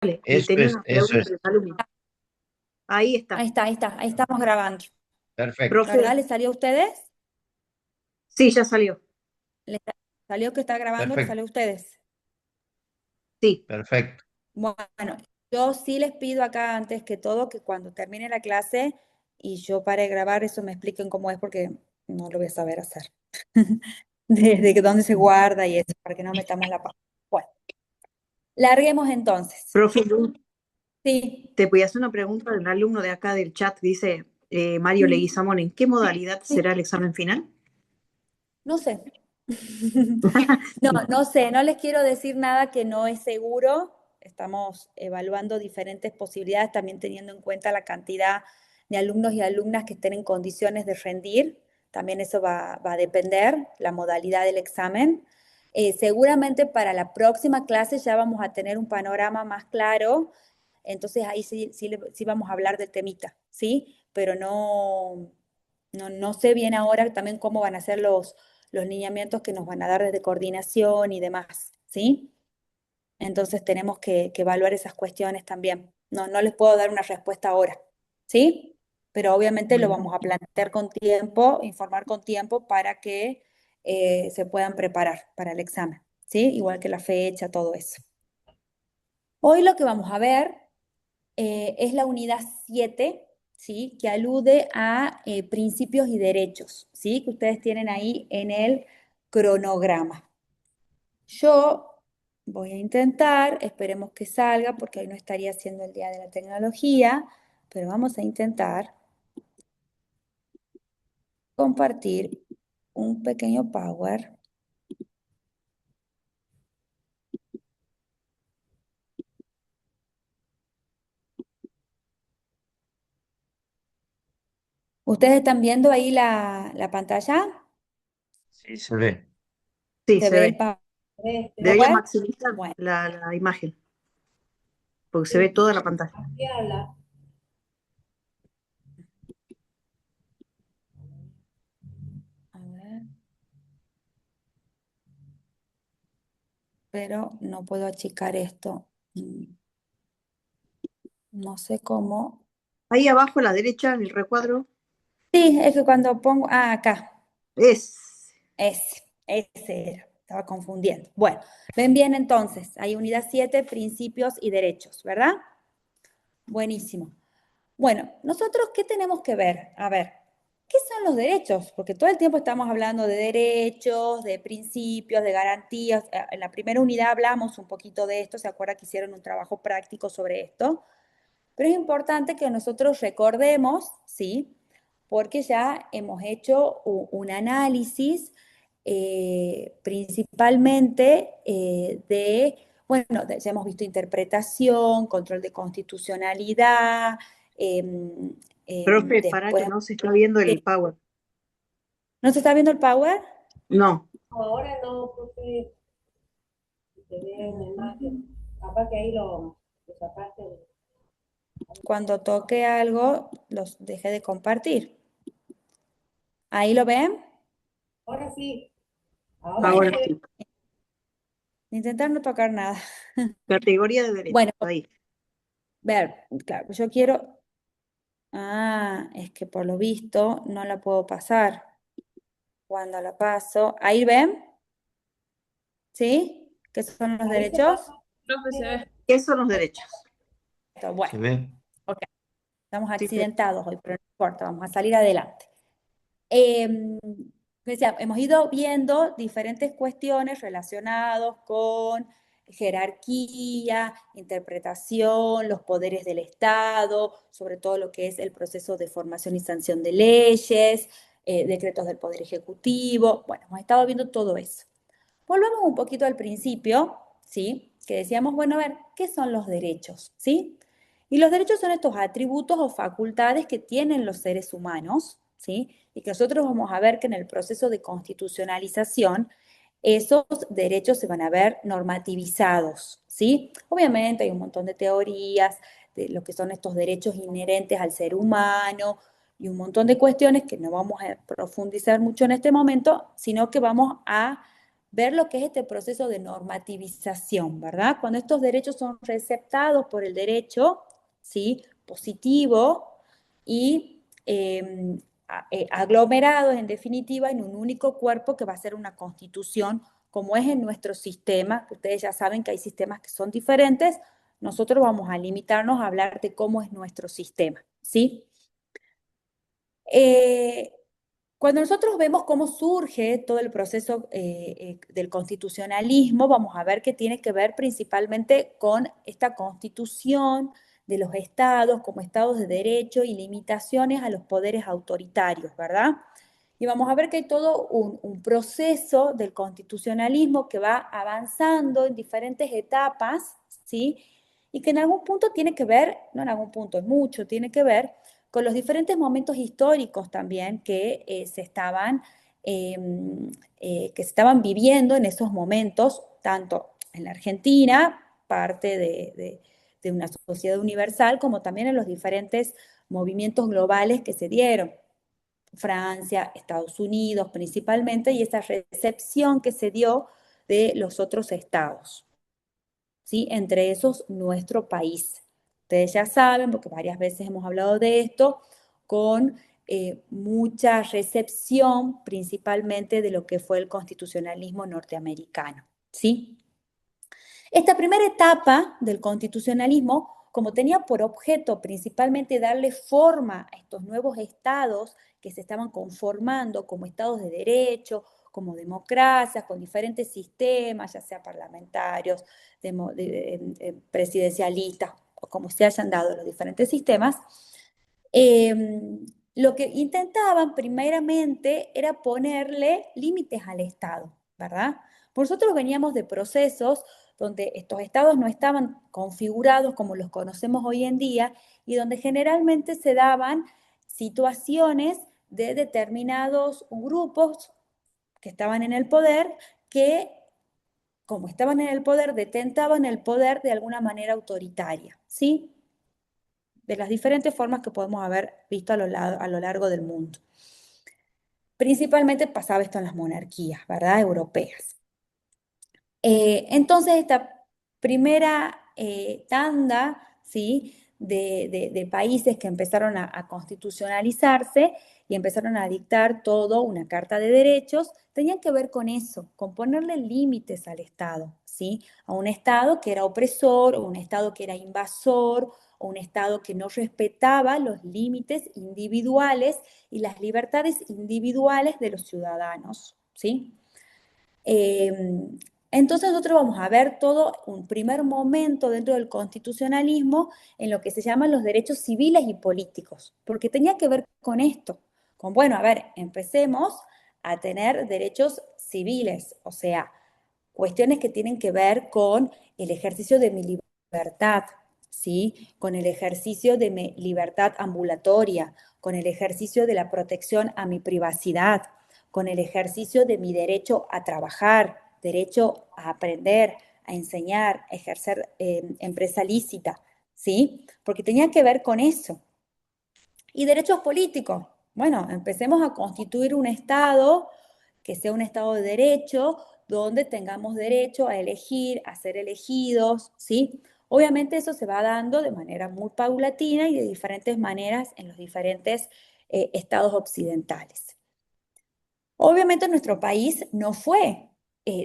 Y Eso tenía es, una eso pregunta es. de alumno. Ahí está. Ahí estamos grabando. Perfecto, Profe, ¿Verdad? ¿Les salió a ustedes? sí, ya salió. ¿Les salió que está grabando? ¿Les perfecto, salió a ustedes? Sí. perfecto. Bueno, yo sí les pido acá antes que todo que cuando termine la clase y yo pare de grabar, eso me expliquen cómo es porque no lo voy a saber hacer. Desde que dónde se guarda y eso, para que no metamos la pata. Bueno, larguemos entonces. Profe, Sí, te voy a hacer una pregunta de un alumno de acá del chat. Dice Mario Leguizamón, ¿en qué modalidad sí, será el examen final? no sé. No sé, no les quiero decir nada que no es seguro. Estamos evaluando diferentes posibilidades, también teniendo en cuenta la cantidad de alumnos y alumnas que estén en condiciones de rendir. También eso va a depender, la modalidad del examen. Seguramente para la próxima clase ya vamos a tener un panorama más claro, entonces ahí sí vamos a hablar del temita, ¿sí? Pero no sé bien ahora también cómo van a ser los lineamientos que nos van a dar desde coordinación y demás, ¿sí? Entonces tenemos que evaluar esas cuestiones también. No les puedo dar una respuesta ahora, ¿sí? Pero obviamente lo Bueno, vamos a plantear con tiempo, informar con tiempo para que se puedan preparar para el examen, ¿sí? Igual que la fecha, todo eso. Hoy lo que vamos a ver es la unidad 7, ¿sí? Que alude a principios y derechos, ¿sí? Que ustedes tienen ahí en el cronograma. Yo voy a intentar, esperemos que salga, porque hoy no estaría siendo el Día de la Tecnología, pero vamos a intentar compartir un pequeño power. ¿Ustedes están viendo ahí la pantalla? Sí, se ve. sí, ¿Se se ve el ve. Debería power? maximizar Bueno, la imagen, porque se ve toda la pantalla. a ver, pero no puedo achicar esto. No sé cómo. Ahí abajo a la derecha, en el recuadro, Sí, es que cuando pongo, acá, es. ese era, estaba confundiendo. Bueno, ven bien entonces, hay unidad 7, principios y derechos, ¿verdad? Buenísimo. Bueno, nosotros, ¿qué tenemos que ver? A ver, ¿qué son los derechos? Porque todo el tiempo estamos hablando de derechos, de principios, de garantías. En la primera unidad hablamos un poquito de esto, ¿se acuerda que hicieron un trabajo práctico sobre esto? Pero es importante que nosotros recordemos, ¿sí? Porque ya hemos hecho un análisis principalmente bueno, ya hemos visto interpretación, control de constitucionalidad, Profe, para que después... no se está viendo el power. ¿No se está viendo el power? No, Ahora no, porque se ve una imagen. Capaz que ahí lo sacaste. Cuando toque algo, los dejé de compartir. ¿Ahí lo ven? Ahora sí, ahora sí Bueno, ahora se ve. sí. intentar no tocar nada. Categoría de derechos, Bueno, ahí. ver, claro, yo quiero... es que por lo visto no la puedo pasar. Cuando la paso, ahí ven, ¿sí? ¿Qué son los Ahí se derechos? pasa. Profe, se ve. ¿Qué son los derechos? Bueno, Se ve. ok, estamos Sí, accidentados hoy, pero no importa, vamos a salir adelante. Eh, decía, hemos ido viendo diferentes cuestiones relacionadas con jerarquía, interpretación, los poderes del Estado, sobre todo lo que es el proceso de formación y sanción de leyes, decretos del Poder Ejecutivo. Bueno, hemos estado viendo todo eso. Volvamos un poquito al principio, ¿sí? Que decíamos, bueno, a ver, ¿qué son los derechos? ¿Sí? Y los derechos son estos atributos o facultades que tienen los seres humanos, ¿sí? Y que nosotros vamos a ver que en el proceso de constitucionalización esos derechos se van a ver normativizados, ¿sí? Obviamente hay un montón de teorías de lo que son estos derechos inherentes al ser humano y un montón de cuestiones que no vamos a profundizar mucho en este momento, sino que vamos a ver lo que es este proceso de normativización, ¿verdad? Cuando estos derechos son receptados por el derecho, ¿sí? Positivo y aglomerados, en definitiva, en un único cuerpo que va a ser una constitución, como es en nuestro sistema. Ustedes ya saben que hay sistemas que son diferentes. Nosotros vamos a limitarnos a hablar de cómo es nuestro sistema, ¿sí? Cuando nosotros vemos cómo surge todo el proceso del constitucionalismo, vamos a ver que tiene que ver principalmente con esta constitución de los estados como estados de derecho y limitaciones a los poderes autoritarios, ¿verdad? Y vamos a ver que hay todo un proceso del constitucionalismo que va avanzando en diferentes etapas, ¿sí? Y que en algún punto tiene que ver, no en algún punto, es mucho, tiene que ver con los diferentes momentos históricos también que se estaban viviendo en esos momentos, tanto en la Argentina, parte de una sociedad universal, como también en los diferentes movimientos globales que se dieron. Francia, Estados Unidos principalmente, y esa recepción que se dio de los otros estados, ¿sí? Entre esos nuestro país. Ustedes ya saben, porque varias veces hemos hablado de esto, con mucha recepción principalmente de lo que fue el constitucionalismo norteamericano, ¿sí? Esta primera etapa del constitucionalismo, como tenía por objeto principalmente darle forma a estos nuevos estados que se estaban conformando como estados de derecho, como democracias, con diferentes sistemas, ya sea parlamentarios, presidencialistas, o como se hayan dado los diferentes sistemas, lo que intentaban primeramente era ponerle límites al Estado, ¿verdad? Nosotros veníamos de procesos donde estos estados no estaban configurados como los conocemos hoy en día y donde generalmente se daban situaciones de determinados grupos que estaban en el poder que, como estaban en el poder, detentaban el poder de alguna manera autoritaria, ¿sí? De las diferentes formas que podemos haber visto a lo largo del mundo. Principalmente pasaba esto en las monarquías, ¿verdad? Europeas. Entonces, esta primera tanda, ¿sí? de países que empezaron a constitucionalizarse y empezaron a dictar todo una carta de derechos, tenían que ver con eso, con ponerle límites al Estado, ¿sí? A un Estado que era opresor, o un Estado que era invasor, o un Estado que no respetaba los límites individuales y las libertades individuales de los ciudadanos, ¿sí? Entonces nosotros vamos a ver todo un primer momento dentro del constitucionalismo en lo que se llaman los derechos civiles y políticos, porque tenía que ver con esto, con, bueno, a ver, empecemos a tener derechos civiles, o sea, cuestiones que tienen que ver con el ejercicio de mi libertad, ¿sí? Con el ejercicio de mi libertad ambulatoria, con el ejercicio de la protección a mi privacidad, con el ejercicio de mi derecho a trabajar, derecho a aprender, a enseñar, a ejercer empresa lícita, ¿sí? Porque tenía que ver con eso. Y derechos políticos. Bueno, empecemos a constituir un Estado que sea un Estado de derecho, donde tengamos derecho a elegir, a ser elegidos, ¿sí? Obviamente eso se va dando de manera muy paulatina y de diferentes maneras en los diferentes estados occidentales. Obviamente nuestro país no fue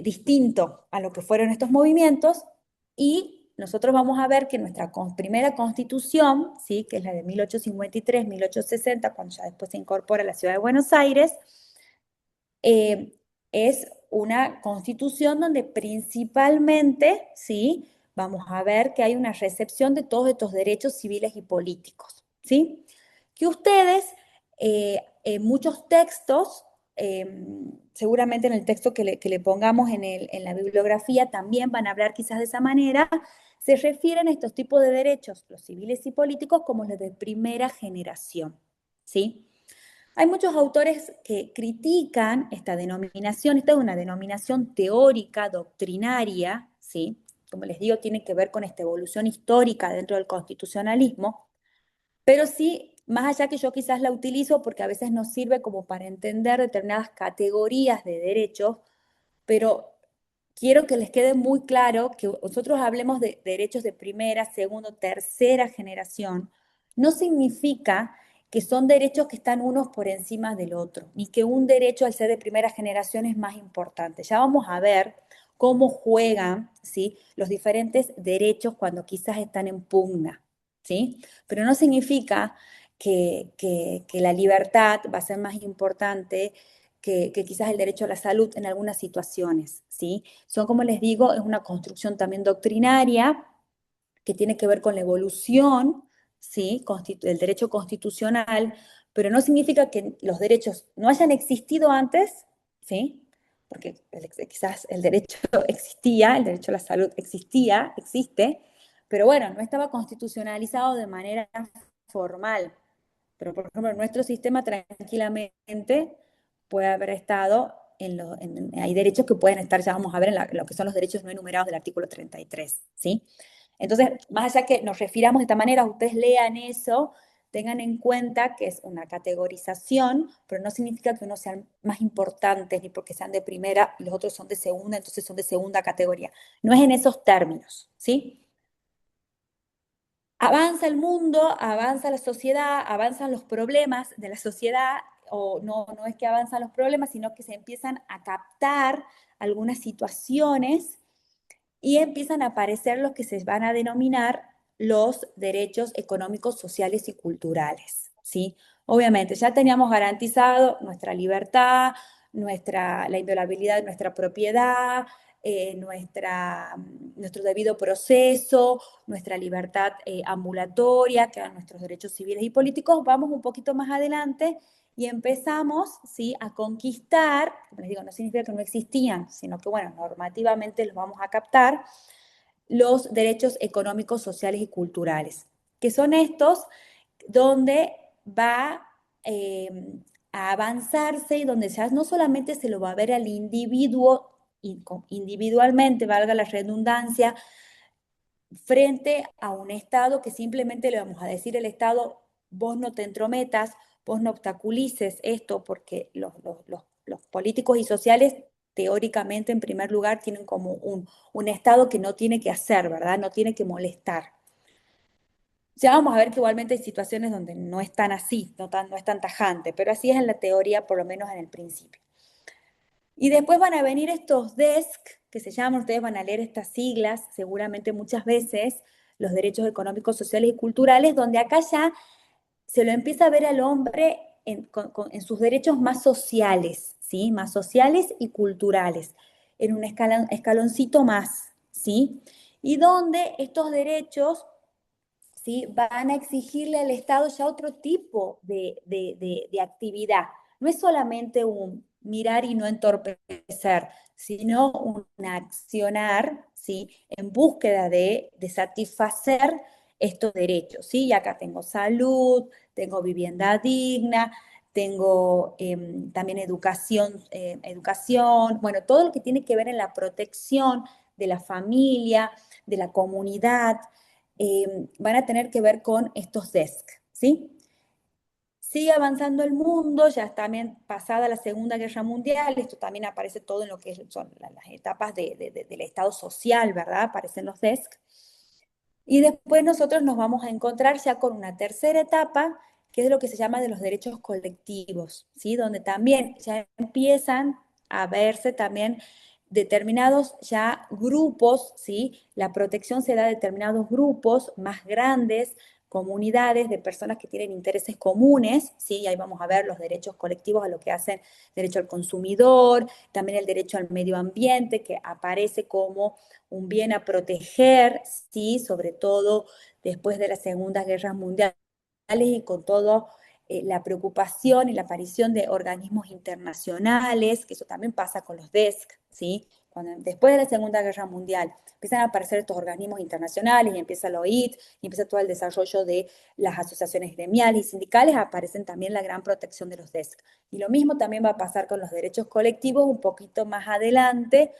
distinto a lo que fueron estos movimientos y nosotros vamos a ver que nuestra primera constitución, ¿sí? Que es la de 1853-1860, cuando ya después se incorpora la ciudad de Buenos Aires, es una constitución donde principalmente, ¿sí? Vamos a ver que hay una recepción de todos estos derechos civiles y políticos, ¿sí? Que ustedes, en muchos textos, seguramente en el texto que le pongamos en la bibliografía también van a hablar quizás de esa manera, se refieren a estos tipos de derechos, los civiles y políticos, como los de primera generación, ¿sí? Hay muchos autores que critican esta denominación. Esta es una denominación teórica, doctrinaria, ¿sí? Como les digo, tiene que ver con esta evolución histórica dentro del constitucionalismo, pero sí, más allá que yo quizás la utilizo porque a veces nos sirve como para entender determinadas categorías de derechos, pero quiero que les quede muy claro que nosotros hablemos de derechos de primera, segunda, tercera generación, no significa que son derechos que están unos por encima del otro, ni que un derecho al ser de primera generación es más importante. Ya vamos a ver cómo juegan, ¿sí?, los diferentes derechos cuando quizás están en pugna, ¿sí? Pero no significa que la libertad va a ser más importante que quizás el derecho a la salud en algunas situaciones, ¿sí? Son, como les digo, es una construcción también doctrinaria que tiene que ver con la evolución, ¿sí?, del derecho constitucional, pero no significa que los derechos no hayan existido antes, ¿sí? Porque quizás el derecho existía, el derecho a la salud existía, existe, pero bueno, no estaba constitucionalizado de manera formal. Pero, por ejemplo, nuestro sistema tranquilamente puede haber estado hay derechos que pueden estar, ya vamos a ver, en lo que son los derechos no enumerados del artículo 33, ¿sí? Entonces, más allá que nos refiramos de esta manera, ustedes lean eso, tengan en cuenta que es una categorización, pero no significa que unos sean más importantes, ni porque sean de primera y los otros son de segunda, entonces son de segunda categoría. No es en esos términos, ¿sí? Avanza el mundo, avanza la sociedad, avanzan los problemas de la sociedad, o no es que avanzan los problemas, sino que se empiezan a captar algunas situaciones y empiezan a aparecer los que se van a denominar los derechos económicos, sociales y culturales, ¿sí? Obviamente, ya teníamos garantizado nuestra libertad, la inviolabilidad de nuestra propiedad, nuestro debido proceso, nuestra libertad ambulatoria, que eran nuestros derechos civiles y políticos. Vamos un poquito más adelante y empezamos, ¿sí?, a conquistar, como les digo, no significa que no existían, sino que, bueno, normativamente los vamos a captar, los derechos económicos, sociales y culturales, que son estos donde va a avanzarse y donde ya no solamente se lo va a ver al individuo individualmente, valga la redundancia, frente a un Estado que simplemente le vamos a decir al Estado, vos no te entrometas, vos no obstaculices esto, porque los políticos y sociales teóricamente en primer lugar tienen como un Estado que no tiene que hacer, ¿verdad? No tiene que molestar. Ya vamos a ver que igualmente hay situaciones donde no es tan así, no es tan tajante, pero así es en la teoría, por lo menos en el principio. Y después van a venir estos DESC, que se llaman, ustedes van a leer estas siglas seguramente muchas veces, los derechos económicos, sociales y culturales, donde acá ya se lo empieza a ver al hombre en sus derechos más sociales, ¿sí? Más sociales y culturales, en un escaloncito más, ¿sí? Y donde estos derechos, ¿sí?, van a exigirle al Estado ya otro tipo de actividad. No es solamente un mirar y no entorpecer, sino un accionar, ¿sí?, en búsqueda de satisfacer estos derechos, ¿sí? Y acá tengo salud, tengo vivienda digna, tengo también educación, bueno, todo lo que tiene que ver en la protección de la familia, de la comunidad, van a tener que ver con estos DESC, ¿sí? Sigue avanzando el mundo, ya está también pasada la Segunda Guerra Mundial, esto también aparece todo en lo que son las etapas del Estado social, ¿verdad? Aparecen los DESC. Y después nosotros nos vamos a encontrar ya con una tercera etapa, que es lo que se llama de los derechos colectivos, ¿sí? Donde también ya empiezan a verse también determinados ya grupos, ¿sí? La protección se da a determinados grupos más grandes, comunidades de personas que tienen intereses comunes, ¿sí? Y ahí vamos a ver los derechos colectivos a lo que hacen derecho al consumidor, también el derecho al medio ambiente, que aparece como un bien a proteger, ¿sí? Sobre todo después de las Segundas Guerras Mundiales y con todo la preocupación y la aparición de organismos internacionales, que eso también pasa con los DESC, ¿sí? Después de la Segunda Guerra Mundial empiezan a aparecer estos organismos internacionales y empieza la OIT y empieza todo el desarrollo de las asociaciones gremiales y sindicales, aparecen también la gran protección de los DESC. Y lo mismo también va a pasar con los derechos colectivos un poquito más adelante,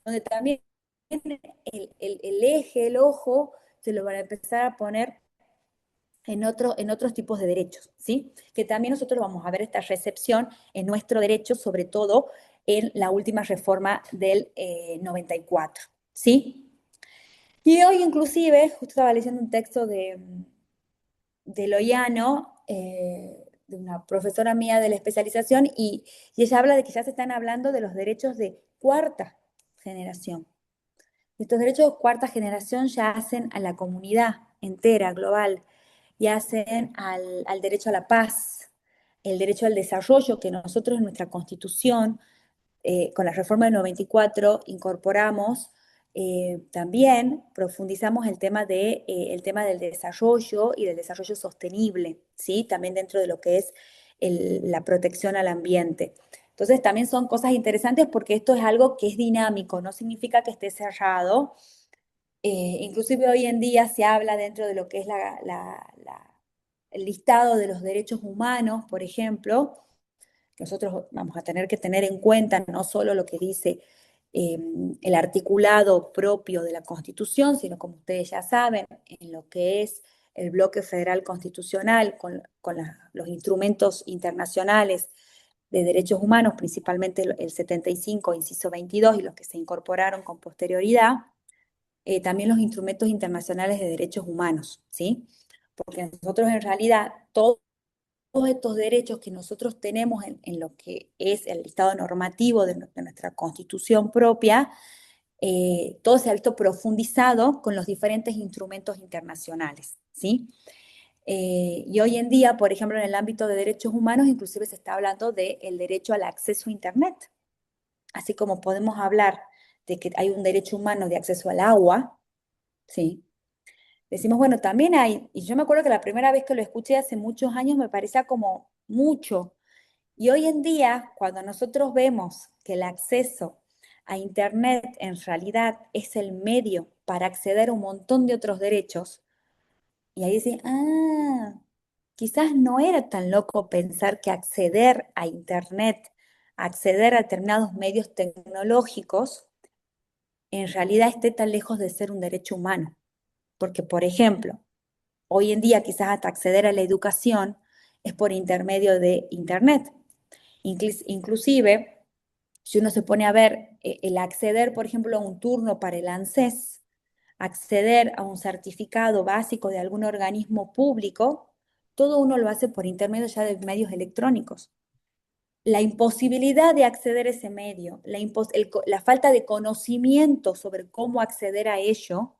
donde también el eje, el ojo, se lo van a empezar a poner en otros tipos de derechos, ¿sí? Que también nosotros vamos a ver esta recepción en nuestro derecho, sobre todo en la última reforma del 94, ¿sí? Y hoy inclusive, justo estaba leyendo un texto de Loiano, de una profesora mía de la especialización, y ella habla de que ya se están hablando de los derechos de cuarta generación. Estos derechos de cuarta generación ya hacen a la comunidad entera, global, y hacen al derecho a la paz, el derecho al desarrollo que nosotros en nuestra Constitución, con la reforma del 94, incorporamos. También profundizamos el tema del desarrollo y del desarrollo sostenible, ¿sí? También dentro de lo que es la protección al ambiente. Entonces también son cosas interesantes porque esto es algo que es dinámico, no significa que esté cerrado. Inclusive hoy en día se habla dentro de lo que es el listado de los derechos humanos, por ejemplo, que nosotros vamos a tener que tener en cuenta no solo lo que dice el articulado propio de la Constitución, sino como ustedes ya saben, en lo que es el bloque federal constitucional con los instrumentos internacionales de derechos humanos, principalmente el 75, inciso 22, y los que se incorporaron con posterioridad, también los instrumentos internacionales de derechos humanos, ¿sí? Porque nosotros en realidad todos estos derechos que nosotros tenemos en lo que es el listado normativo de nuestra Constitución propia, todo se ha visto profundizado con los diferentes instrumentos internacionales, ¿sí? Y hoy en día, por ejemplo, en el ámbito de derechos humanos, inclusive se está hablando del derecho al acceso a Internet. Así como podemos hablar de que hay un derecho humano de acceso al agua, ¿sí? Decimos, bueno, también hay, y yo me acuerdo que la primera vez que lo escuché hace muchos años me parecía como mucho. Y hoy en día, cuando nosotros vemos que el acceso a Internet en realidad es el medio para acceder a un montón de otros derechos, y ahí dicen, quizás no era tan loco pensar que acceder a Internet, acceder a determinados medios tecnológicos, en realidad esté tan lejos de ser un derecho humano. Porque, por ejemplo, hoy en día quizás hasta acceder a la educación es por intermedio de Internet. Inclusive, si uno se pone a ver el acceder, por ejemplo, a un turno para el ANSES, acceder a un certificado básico de algún organismo público, todo uno lo hace por intermedio ya de medios electrónicos. La imposibilidad de acceder a ese medio, la falta de conocimiento sobre cómo acceder a ello,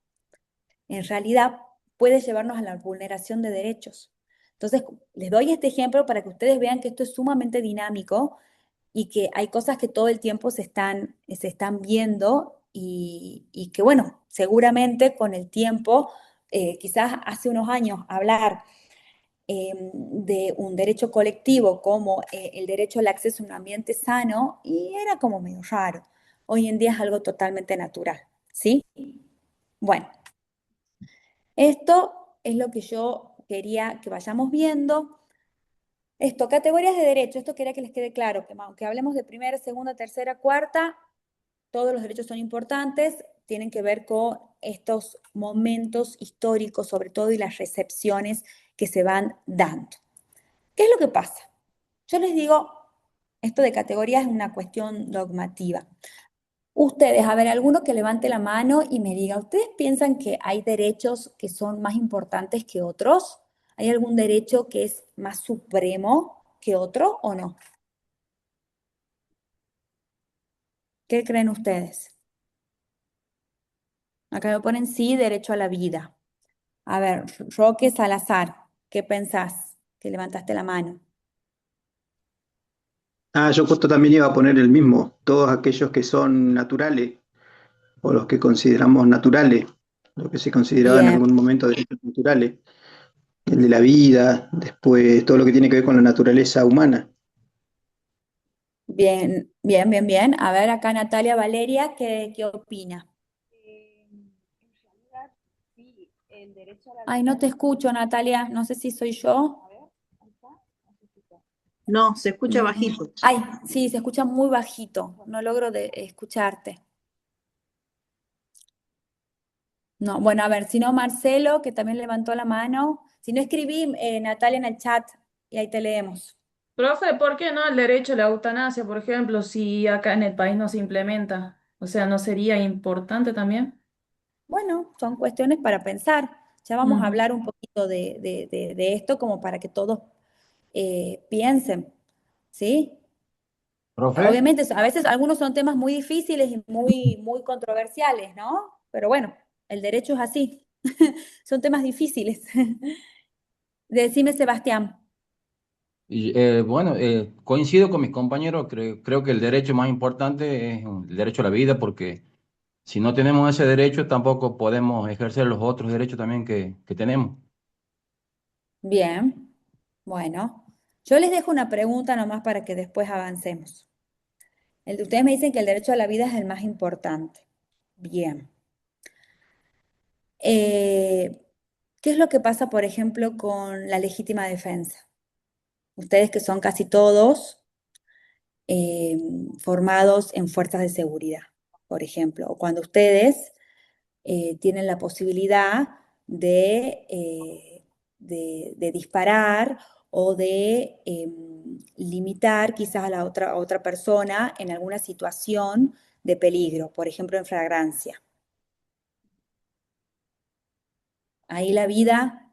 en realidad puede llevarnos a la vulneración de derechos. Entonces, les doy este ejemplo para que ustedes vean que esto es sumamente dinámico y que hay cosas que todo el tiempo se están viendo y que, bueno, seguramente con el tiempo, quizás hace unos años hablar de un derecho colectivo como el derecho al acceso a un ambiente sano, y era como medio raro. Hoy en día es algo totalmente natural, ¿sí? Bueno, esto es lo que yo quería que vayamos viendo. Esto, categorías de derecho, esto quería que les quede claro, que aunque hablemos de primera, segunda, tercera, cuarta, todos los derechos son importantes, tienen que ver con estos momentos históricos sobre todo y las recepciones que se van dando. ¿Qué es lo que pasa? Yo les digo, esto de categorías es una cuestión dogmativa. Ustedes, a ver, alguno que levante la mano y me diga, ¿ustedes piensan que hay derechos que son más importantes que otros? ¿Hay algún derecho que es más supremo que otro o no? ¿Qué creen ustedes? Acá me ponen sí, derecho a la vida. A ver, Roque Salazar, ¿qué pensás? Que levantaste la mano. Yo justo también iba a poner el mismo, todos aquellos que son naturales o los que consideramos naturales, lo que se consideraba en Bien, algún momento derechos naturales, el de la vida, después todo lo que tiene que ver con la naturaleza humana. bien, bien, bien, bien. A ver, acá Natalia Valeria, ¿qué opina? En realidad, sí, el derecho a la Ay, vida. no te escucho, Natalia. No sé si soy yo. A ver, ahí está. No sé si está. No, se escucha Mm, bajito. Ay, sí, se escucha muy bajito. No logro escucharte. No, bueno, a ver, si no, Marcelo, que también levantó la mano. Si no, escribí, Natalia, en el chat y ahí te leemos. Profe, ¿por qué no el derecho a la eutanasia, por ejemplo, si acá en el país no se implementa? O sea, ¿no sería importante también? Bueno, son cuestiones para pensar. Ya vamos a Ujú. hablar un poquito de esto como para que todos piensen, ¿sí? Profe, Obviamente, a veces algunos son temas muy difíciles y muy controversiales, ¿no? Pero bueno, el derecho es así. Son temas difíciles. Decime, Sebastián. Y, bueno, coincido con mis compañeros, creo que el derecho más importante es el derecho a la vida, porque si no tenemos ese derecho, tampoco podemos ejercer los otros derechos también que tenemos. Bien, bueno. Yo les dejo una pregunta nomás para que después avancemos. Ustedes me dicen que el derecho a la vida es el más importante. Bien. Eh, ¿Qué es lo que pasa, por ejemplo, con la legítima defensa? Ustedes que son casi todos eh, formados en fuerzas de seguridad, por ejemplo, o cuando ustedes tienen la posibilidad de disparar o de limitar quizás a la a otra persona en alguna situación de peligro, por ejemplo, en flagrancia. Ahí la vida,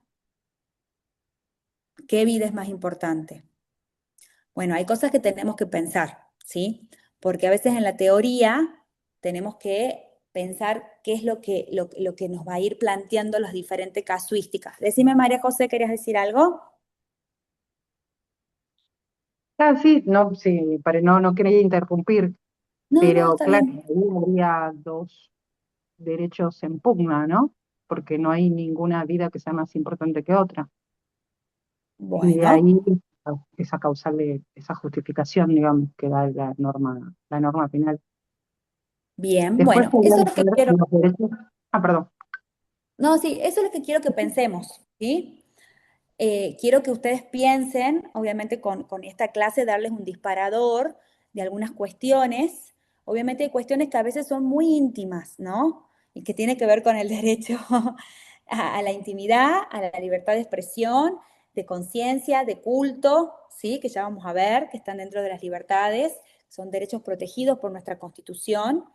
¿qué vida es más importante? Bueno, hay cosas que tenemos que pensar, ¿sí? Porque a veces en la teoría tenemos que pensar qué es lo que nos va a ir planteando las diferentes casuísticas. Decime, María José, ¿querías decir algo? Ah, sí, no, sí, no quería interrumpir, No, no, pero está claro, bien. ahí habría dos derechos en pugna, ¿no? Porque no hay ninguna vida que sea más importante que otra. Y de Bueno, ahí esa causal esa justificación, digamos, que da la norma penal. bien, Después bueno, eso podrían es lo que ser quiero. los derechos. Ah, perdón. No, sí, eso es lo que quiero que pensemos, ¿sí? Quiero que ustedes piensen, obviamente con esta clase, darles un disparador de algunas cuestiones. Obviamente hay cuestiones que a veces son muy íntimas, ¿no? Y que tiene que ver con el derecho a la intimidad, a la libertad de expresión, de conciencia, de culto, ¿sí? Que ya vamos a ver, que están dentro de las libertades, son derechos protegidos por nuestra Constitución.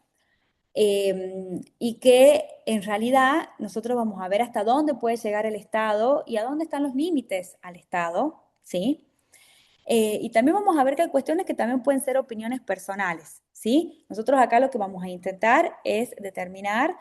Y que en realidad nosotros vamos a ver hasta dónde puede llegar el Estado y a dónde están los límites al Estado, ¿sí? Y también vamos a ver que hay cuestiones que también pueden ser opiniones personales, ¿sí? Nosotros acá lo que vamos a intentar es determinar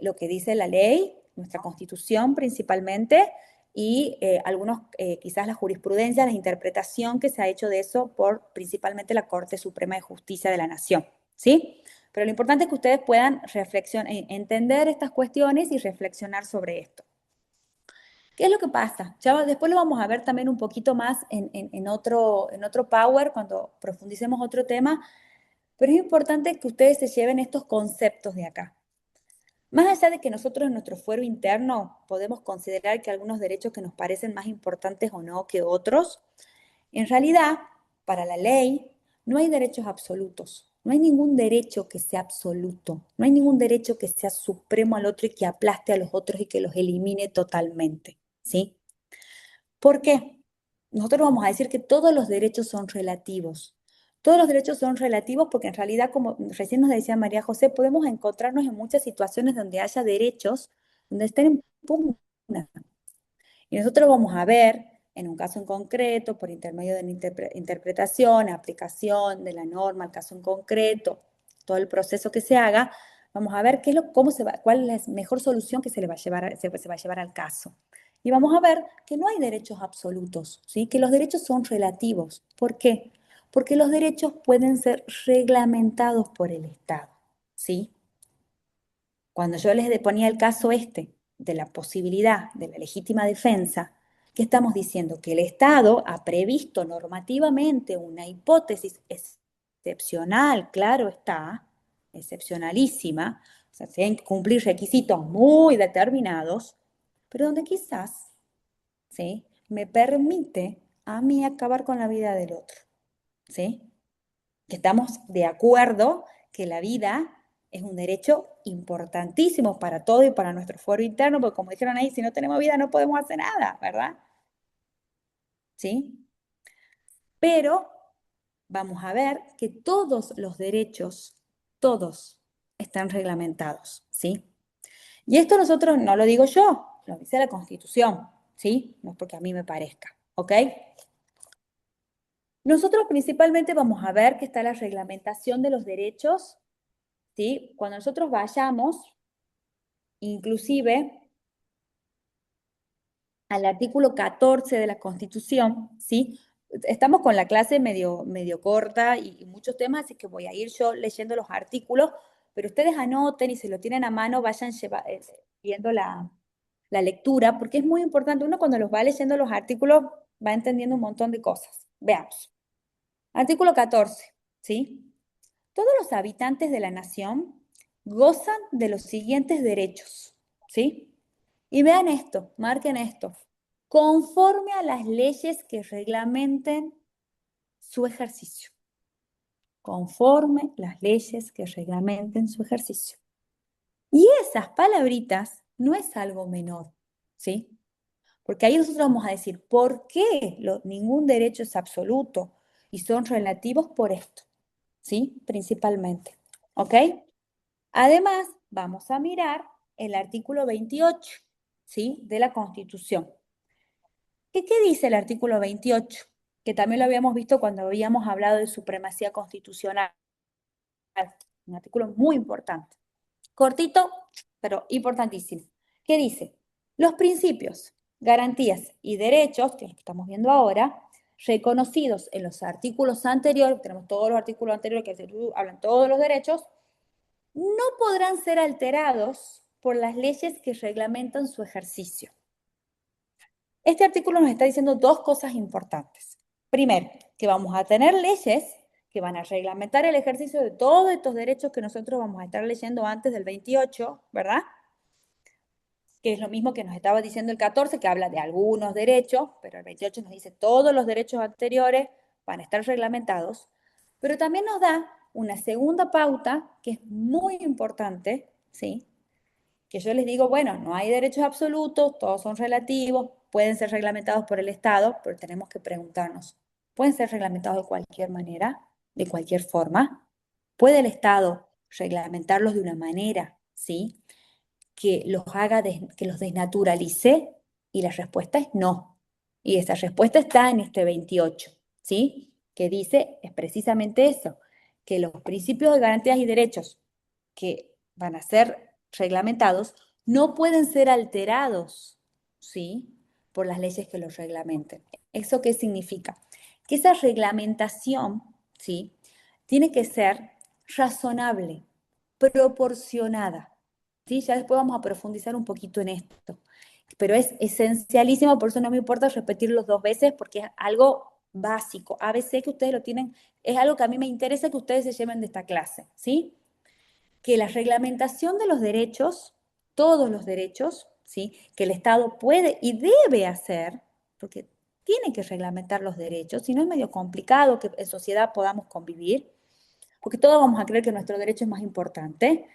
lo que dice la ley, nuestra Constitución principalmente, y algunos, quizás la jurisprudencia, la interpretación que se ha hecho de eso por principalmente la Corte Suprema de Justicia de la Nación, ¿sí? Pero lo importante es que ustedes puedan entender estas cuestiones y reflexionar sobre esto. ¿Qué es lo que pasa? Ya después lo vamos a ver también un poquito más en otro Power, cuando profundicemos otro tema, pero es importante que ustedes se lleven estos conceptos de acá. Más allá de que nosotros en nuestro fuero interno podemos considerar que algunos derechos que nos parecen más importantes o no que otros, en realidad, para la ley, no hay derechos absolutos. No hay ningún derecho que sea absoluto. No hay ningún derecho que sea supremo al otro y que aplaste a los otros y que los elimine totalmente. ¿Sí? ¿Por qué? Nosotros vamos a decir que todos los derechos son relativos. Todos los derechos son relativos porque en realidad, como recién nos decía María José, podemos encontrarnos en muchas situaciones donde haya derechos, donde estén en pugna. Y nosotros vamos a ver, en un caso en concreto, por intermedio de una interpretación, aplicación de la norma al caso en concreto, todo el proceso que se haga, vamos a ver cuál es la mejor solución que se le va a llevar, se va a llevar al caso. Y vamos a ver que no hay derechos absolutos, ¿sí? Que los derechos son relativos. ¿Por qué? Porque los derechos pueden ser reglamentados por el Estado, ¿sí? Cuando yo les ponía el caso de la posibilidad de la legítima defensa, ¿qué estamos diciendo? Que el Estado ha previsto normativamente una hipótesis excepcional, claro está, excepcionalísima, o sea, se tienen que cumplir requisitos muy determinados, pero donde quizás, ¿sí? Me permite a mí acabar con la vida del otro, ¿sí? Que estamos de acuerdo que la vida es un derecho importantísimo para todo y para nuestro fuero interno, porque como dijeron ahí, si no tenemos vida no podemos hacer nada, ¿verdad? ¿Sí? Pero vamos a ver que todos los derechos, todos, están reglamentados, ¿sí? Y esto nosotros no lo digo yo, lo dice la Constitución, ¿sí? No es porque a mí me parezca, ¿ok? Nosotros principalmente vamos a ver que está la reglamentación de los derechos, ¿sí? Cuando nosotros vayamos, inclusive, al artículo 14 de la Constitución, ¿sí? Estamos con la clase medio corta y muchos temas, así que voy a ir yo leyendo los artículos, pero ustedes anoten y si lo tienen a mano, vayan viendo la lectura, porque es muy importante. Uno cuando los va leyendo los artículos va entendiendo un montón de cosas. Veamos. Artículo 14, ¿sí? Todos los habitantes de la nación gozan de los siguientes derechos, ¿sí? Y vean esto, marquen esto. Conforme a las leyes que reglamenten su ejercicio. Conforme las leyes que reglamenten su ejercicio. Y esas palabritas no es algo menor, ¿sí? Porque ahí nosotros vamos a decir, ¿por qué ningún derecho es absoluto? Y son relativos por esto, ¿sí? Principalmente, ¿ok? Además, vamos a mirar el artículo 28, ¿sí? De la Constitución. ¿Qué dice el artículo 28? Que también lo habíamos visto cuando habíamos hablado de supremacía constitucional. Un artículo muy importante. Cortito, pero importantísimo. ¿Qué dice? Los principios, garantías y derechos, que es lo que estamos viendo ahora, reconocidos en los artículos anteriores, tenemos todos los artículos anteriores que hablan todos los derechos, no podrán ser alterados por las leyes que reglamentan su ejercicio. Este artículo nos está diciendo dos cosas importantes. Primero, que vamos a tener leyes que van a reglamentar el ejercicio de todos estos derechos que nosotros vamos a estar leyendo antes del 28, ¿verdad? Que es lo mismo que nos estaba diciendo el 14, que habla de algunos derechos, pero el 28 nos dice todos los derechos anteriores van a estar reglamentados, pero también nos da una segunda pauta que es muy importante, ¿sí? Que yo les digo, bueno, no hay derechos absolutos, todos son relativos, pueden ser reglamentados por el Estado, pero tenemos que preguntarnos, ¿pueden ser reglamentados de cualquier manera, de cualquier forma? ¿Puede el Estado reglamentarlos de una manera, ¿sí?, que los haga, que los desnaturalice? Y la respuesta es no. Y esa respuesta está en este 28, ¿sí? Que dice, es precisamente eso, que los principios de garantías y derechos que van a ser reglamentados no pueden ser alterados, ¿sí?, por las leyes que los reglamenten. ¿Eso qué significa? Que esa reglamentación, ¿sí?, tiene que ser razonable, proporcionada, ¿sí? Ya después vamos a profundizar un poquito en esto, pero es esencialísimo, por eso no me importa repetirlo 2 veces, porque es algo básico. A veces que ustedes lo tienen, es algo que a mí me interesa que ustedes se lleven de esta clase, ¿sí? Que la reglamentación de los derechos, todos los derechos, ¿sí?, que el Estado puede y debe hacer, porque tiene que reglamentar los derechos, si no es medio complicado que en sociedad podamos convivir, porque todos vamos a creer que nuestro derecho es más importante,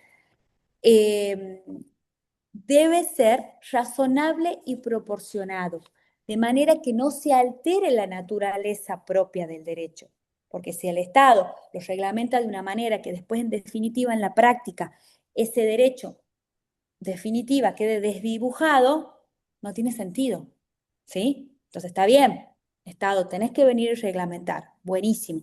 debe ser razonable y proporcionado, de manera que no se altere la naturaleza propia del derecho. Porque si el Estado lo reglamenta de una manera que después en definitiva en la práctica ese derecho definitiva quede desdibujado, no tiene sentido, ¿sí? Entonces está bien, Estado, tenés que venir y reglamentar, buenísimo,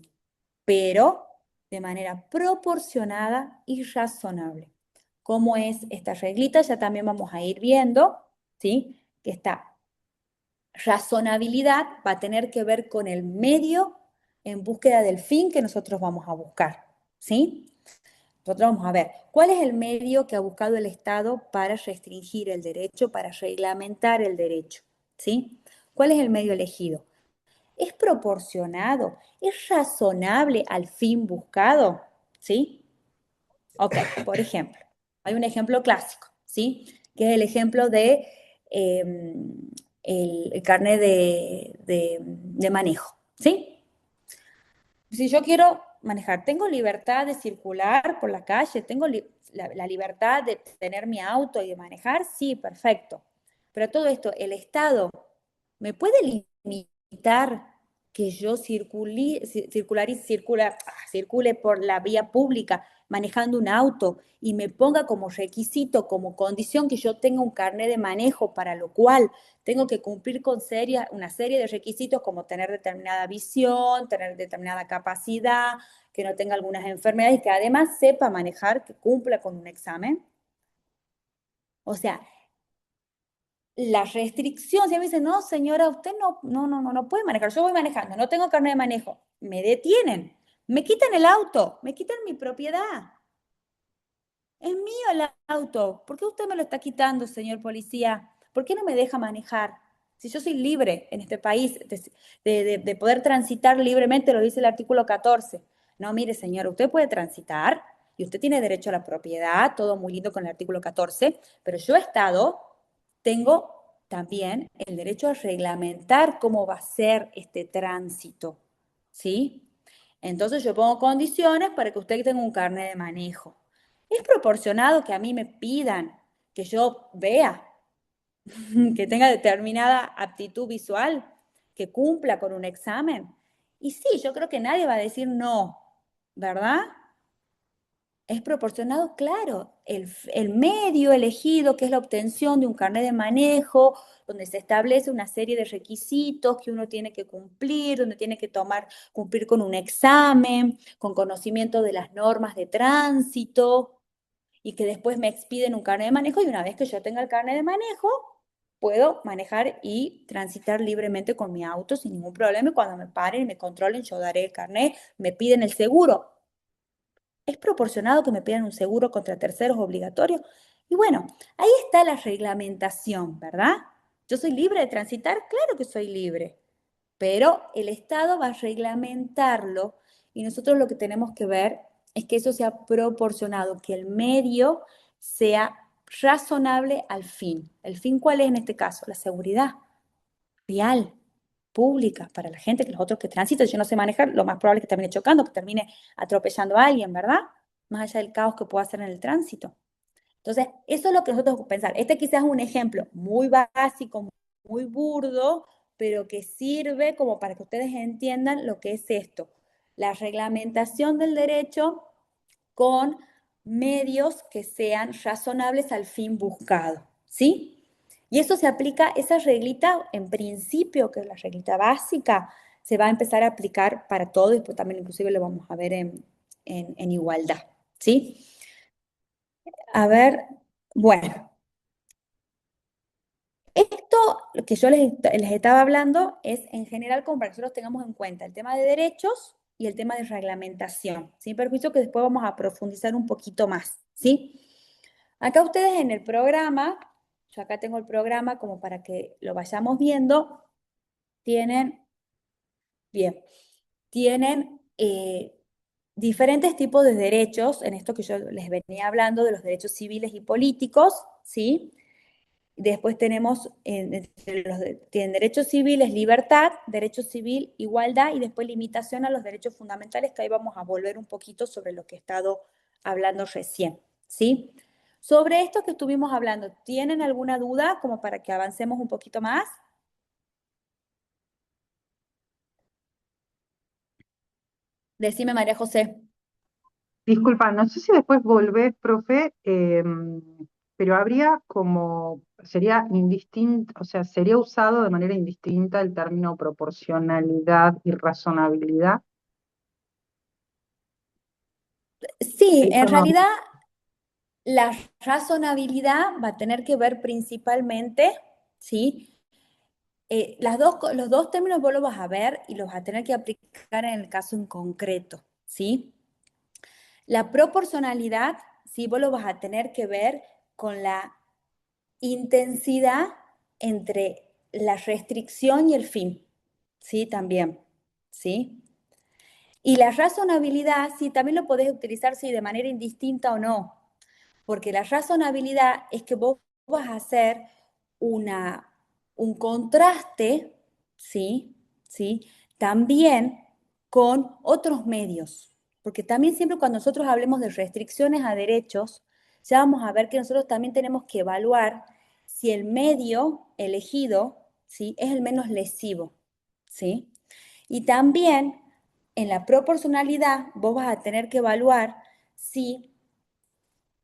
pero de manera proporcionada y razonable. ¿Cómo es esta reglita? Ya también vamos a ir viendo, ¿sí?, que esta razonabilidad va a tener que ver con el medio en búsqueda del fin que nosotros vamos a buscar, ¿sí? Nosotros vamos a ver, ¿cuál es el medio que ha buscado el Estado para restringir el derecho, para reglamentar el derecho? ¿Sí? ¿Cuál es el medio elegido? ¿Es proporcionado? ¿Es razonable al fin buscado? ¿Sí? Ok, por ejemplo, hay un ejemplo clásico, ¿sí?, que es el ejemplo de el carnet de manejo, ¿sí? Si yo quiero manejar, tengo libertad de circular por la calle, tengo la libertad de tener mi auto y de manejar, sí, perfecto. Pero todo esto, ¿el Estado me puede limitar que yo circule por la vía pública manejando un auto y me ponga como requisito, como condición que yo tenga un carnet de manejo, para lo cual tengo que cumplir con una serie de requisitos como tener determinada visión, tener determinada capacidad, que no tenga algunas enfermedades y que además sepa manejar, que cumpla con un examen. O sea, la restricción, si me dicen, no, señora, usted no puede manejar, yo voy manejando, no tengo carnet de manejo, me detienen, me quitan el auto, me quitan mi propiedad. Es mío el auto, ¿por qué usted me lo está quitando, señor policía? ¿Por qué no me deja manejar? Si yo soy libre en este país de poder transitar libremente, lo dice el artículo 14. No, mire, señor, usted puede transitar y usted tiene derecho a la propiedad, todo muy lindo con el artículo 14, pero yo, Estado, tengo también el derecho a reglamentar cómo va a ser este tránsito, ¿sí? Entonces yo pongo condiciones para que usted tenga un carnet de manejo. ¿Es proporcionado que a mí me pidan que yo vea, que tenga determinada aptitud visual, que cumpla con un examen? Y sí, yo creo que nadie va a decir no, ¿verdad? Es proporcionado, claro, el medio elegido, que es la obtención de un carnet de manejo, donde se establece una serie de requisitos que uno tiene que cumplir, donde tiene que cumplir con un examen, con conocimiento de las normas de tránsito, y que después me expiden un carnet de manejo, y una vez que yo tenga el carnet de manejo, puedo manejar y transitar libremente con mi auto sin ningún problema, y cuando me paren y me controlen, yo daré el carnet, me piden el seguro. ¿Es proporcionado que me pidan un seguro contra terceros obligatorio? Y bueno, ahí está la reglamentación, ¿verdad? ¿Yo soy libre de transitar? Claro que soy libre, pero el Estado va a reglamentarlo y nosotros lo que tenemos que ver es que eso sea proporcionado, que el medio sea razonable al fin. ¿El fin cuál es en este caso? La seguridad vial, pública, para la gente, que los otros que transitan, si yo no sé manejar, lo más probable es que termine chocando, que termine atropellando a alguien, ¿verdad? Más allá del caos que pueda hacer en el tránsito. Entonces, eso es lo que nosotros pensar. Este quizás es un ejemplo muy básico, muy burdo, pero que sirve como para que ustedes entiendan lo que es esto. La reglamentación del derecho con medios que sean razonables al fin buscado, ¿sí? Y eso se aplica, esa reglita, en principio, que es la reglita básica, se va a empezar a aplicar para todo, y después también inclusive lo vamos a ver en igualdad, ¿sí? A ver, bueno, esto que yo les estaba hablando es en general como para que nosotros tengamos en cuenta el tema de derechos y el tema de reglamentación, sin perjuicio que después vamos a profundizar un poquito más, ¿sí? Acá ustedes en el programa, yo acá tengo el programa como para que lo vayamos viendo, tienen diferentes tipos de derechos, en esto que yo les venía hablando de los derechos civiles y políticos, ¿sí? Después tenemos, tienen derechos civiles, libertad, derecho civil, igualdad, y después limitación a los derechos fundamentales, que ahí vamos a volver un poquito sobre lo que he estado hablando recién, ¿sí? Sobre esto que estuvimos hablando, ¿tienen alguna duda como para que avancemos un poquito más? Decime, María José. Disculpa, no sé si después volvés, profe, pero habría como, sería indistinto, o sea, sería usado de manera indistinta el término proporcionalidad y razonabilidad. Sí, en Eso no, realidad la razonabilidad va a tener que ver principalmente, ¿sí? Los dos términos vos los vas a ver y los vas a tener que aplicar en el caso en concreto, ¿sí? La proporcionalidad, sí, vos lo vas a tener que ver con la intensidad entre la restricción y el fin, ¿sí? También, ¿sí? Y la razonabilidad, sí, también lo podés utilizar, sí, de manera indistinta o no, porque la razonabilidad es que vos vas a hacer un contraste, ¿sí? ¿Sí? También con otros medios, porque también siempre cuando nosotros hablemos de restricciones a derechos, ya vamos a ver que nosotros también tenemos que evaluar si el medio elegido, ¿sí? Es el menos lesivo, ¿sí? Y también en la proporcionalidad vos vas a tener que evaluar si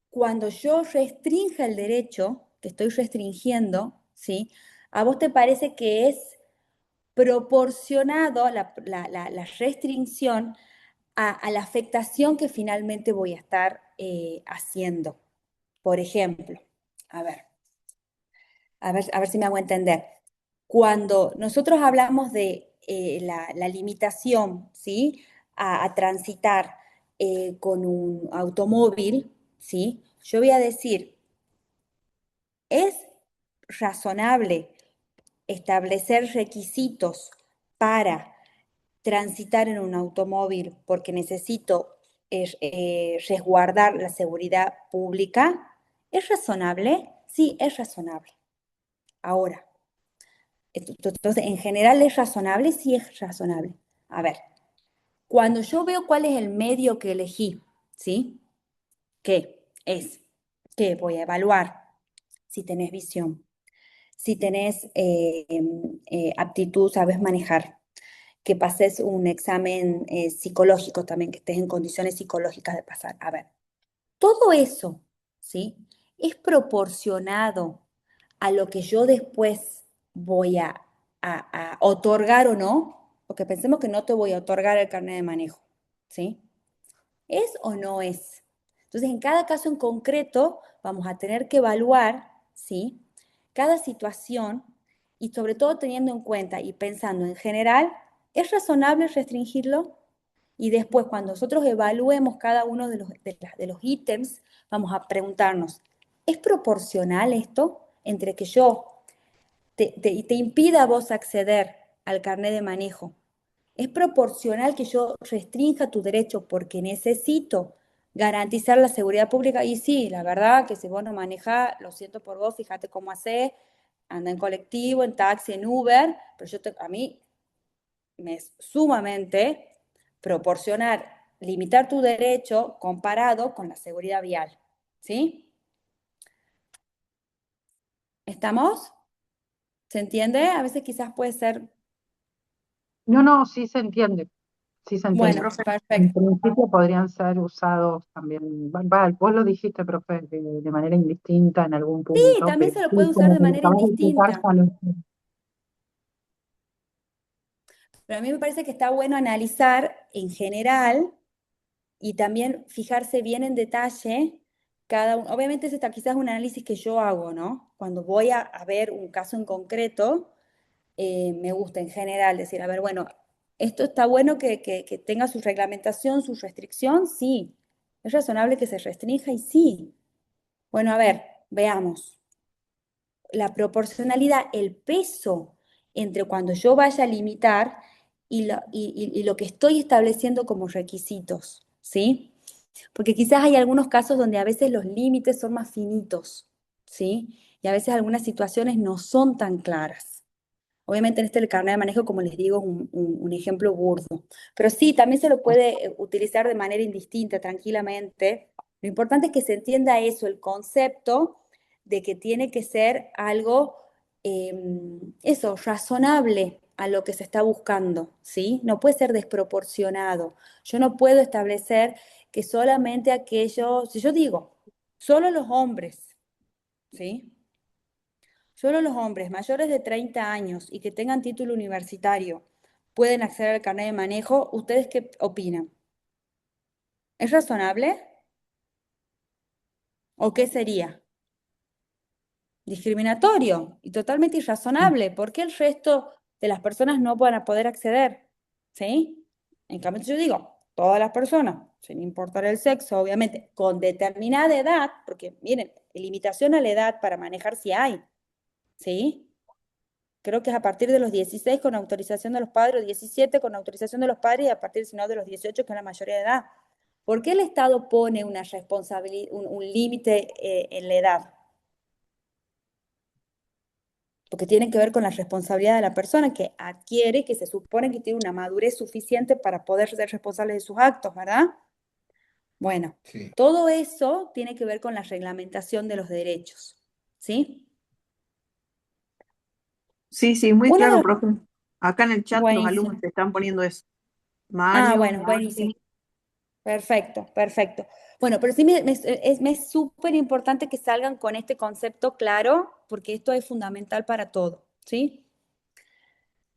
cuando yo restrinja el derecho, que estoy restringiendo, ¿sí? A vos te parece que es proporcionado la restricción a la afectación que finalmente voy a estar haciendo. Por ejemplo, a ver si me hago entender. Cuando nosotros hablamos de la limitación, ¿sí? A transitar con un automóvil, ¿sí? Yo voy a decir, ¿es razonable establecer requisitos para transitar en un automóvil porque necesito resguardar la seguridad pública? ¿Es razonable? Sí, es razonable. Ahora, entonces, en general es razonable, sí es razonable. A ver, cuando yo veo cuál es el medio que elegí, ¿sí? ¿Qué es? ¿Qué voy a evaluar? Si tenés visión, si tenés aptitud, sabes manejar, que pases un examen psicológico también, que estés en condiciones psicológicas de pasar. A ver, todo eso, ¿sí? Es proporcionado a lo que yo después voy a otorgar o no, porque pensemos que no te voy a otorgar el carnet de manejo, ¿sí? ¿Es o no es? Entonces, en cada caso en concreto, vamos a tener que evaluar, ¿sí? Cada situación y sobre todo teniendo en cuenta y pensando en general, ¿es razonable restringirlo? Y después, cuando nosotros evaluemos cada uno de los ítems, vamos a preguntarnos, ¿es proporcional esto entre que yo te impida a vos acceder al carnet de manejo? ¿Es proporcional que yo restrinja tu derecho porque necesito garantizar la seguridad pública? Y sí, la verdad que si vos no manejás, lo siento por vos, fíjate cómo hacés, anda en colectivo, en taxi, en Uber, pero a mí me es sumamente proporcionar, limitar tu derecho comparado con la seguridad vial. ¿Sí? ¿Estamos? ¿Se entiende? A veces quizás puede ser... No, sí se entiende, sí se entiende. Bueno, En perfecto. principio podrían ser usados también, vos lo dijiste, profe, de manera indistinta en algún Sí, punto, también pero se lo sí, puede usar como de que lo manera acabas de explicar, indistinta. ya lo sé. Pero a mí me parece que está bueno analizar en general y también fijarse bien en detalle cada uno. Obviamente ese quizás es un análisis que yo hago, ¿no? Cuando voy a ver un caso en concreto, me gusta en general decir, a ver, bueno, esto está bueno que tenga su reglamentación, su restricción, sí. Es razonable que se restrinja y sí. Bueno, a ver, veamos. La proporcionalidad, el peso entre cuando yo vaya a limitar y lo que estoy estableciendo como requisitos, ¿sí? Porque quizás hay algunos casos donde a veces los límites son más finitos, ¿sí? Y a veces algunas situaciones no son tan claras. Obviamente en el carnet de manejo, como les digo, es un ejemplo burdo. Pero sí, también se lo puede utilizar de manera indistinta, tranquilamente. Lo importante es que se entienda eso, el concepto de que tiene que ser algo, eso, razonable a lo que se está buscando, ¿sí? No puede ser desproporcionado. Yo no puedo establecer que solamente aquellos, si yo digo, solo los hombres, ¿sí? Solo los hombres mayores de 30 años y que tengan título universitario pueden acceder al carnet de manejo. ¿Ustedes qué opinan? ¿Es razonable? ¿O qué sería? Discriminatorio y totalmente irrazonable. ¿Por qué el resto de las personas no van a poder acceder? ¿Sí? En cambio, yo digo, todas las personas, sin importar el sexo, obviamente, con determinada edad, porque miren, limitación a la edad para manejar si hay, ¿sí? Creo que es a partir de los 16 con autorización de los padres, o 17 con autorización de los padres y a partir, si no, de los 18, que es la mayoría de edad. ¿Por qué el Estado pone una responsabilidad, un límite en la edad? Porque tiene que ver con la responsabilidad de la persona que adquiere, que se supone que tiene una madurez suficiente para poder ser responsable de sus actos, ¿verdad? Bueno, Sí. todo eso tiene que ver con la reglamentación de los derechos, ¿sí? Sí, sí, muy Uno de claro, los profe. Acá en el chat los alumnos Buenísimo. te están poniendo eso. Ah, Mario, bueno, buenísimo. Mati. Perfecto, perfecto. Bueno, pero sí me es súper importante que salgan con este concepto claro, porque esto es fundamental para todo, ¿sí?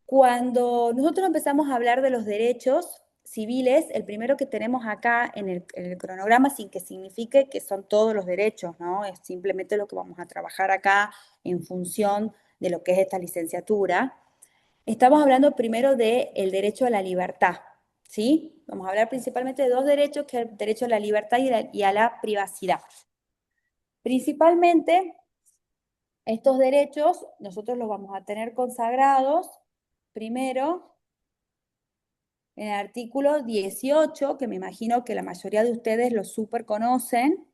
Cuando nosotros empezamos a hablar de los derechos civiles, el primero que tenemos acá en el cronograma, sin que signifique que son todos los derechos, ¿no? Es simplemente lo que vamos a trabajar acá en función de lo que es esta licenciatura. Estamos hablando primero del derecho a la libertad, ¿sí? Vamos a hablar principalmente de dos derechos, que es el derecho a la libertad y a la privacidad. Principalmente, estos derechos nosotros los vamos a tener consagrados primero en el artículo 18, que me imagino que la mayoría de ustedes lo súper conocen,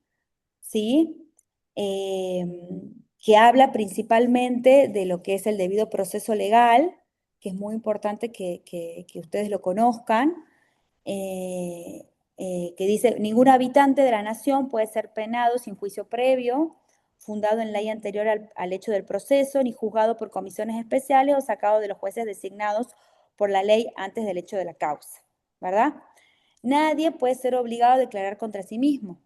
¿sí? Que habla principalmente de lo que es el debido proceso legal, que es muy importante que ustedes lo conozcan, que dice, ningún habitante de la nación puede ser penado sin juicio previo, fundado en ley anterior al hecho del proceso, ni juzgado por comisiones especiales o sacado de los jueces designados por la ley antes del hecho de la causa, ¿verdad? Nadie puede ser obligado a declarar contra sí mismo,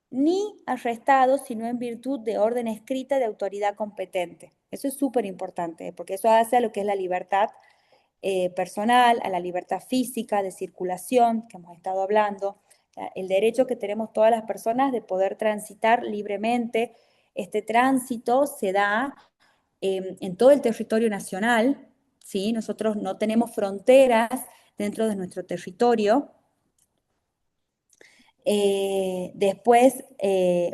ni arrestado sino en virtud de orden escrita de autoridad competente. Eso es súper importante, porque eso hace a lo que es la libertad personal, a la libertad física de circulación, que hemos estado hablando, el derecho que tenemos todas las personas de poder transitar libremente. Este tránsito se da en todo el territorio nacional, ¿sí? Nosotros no tenemos fronteras dentro de nuestro territorio. Después,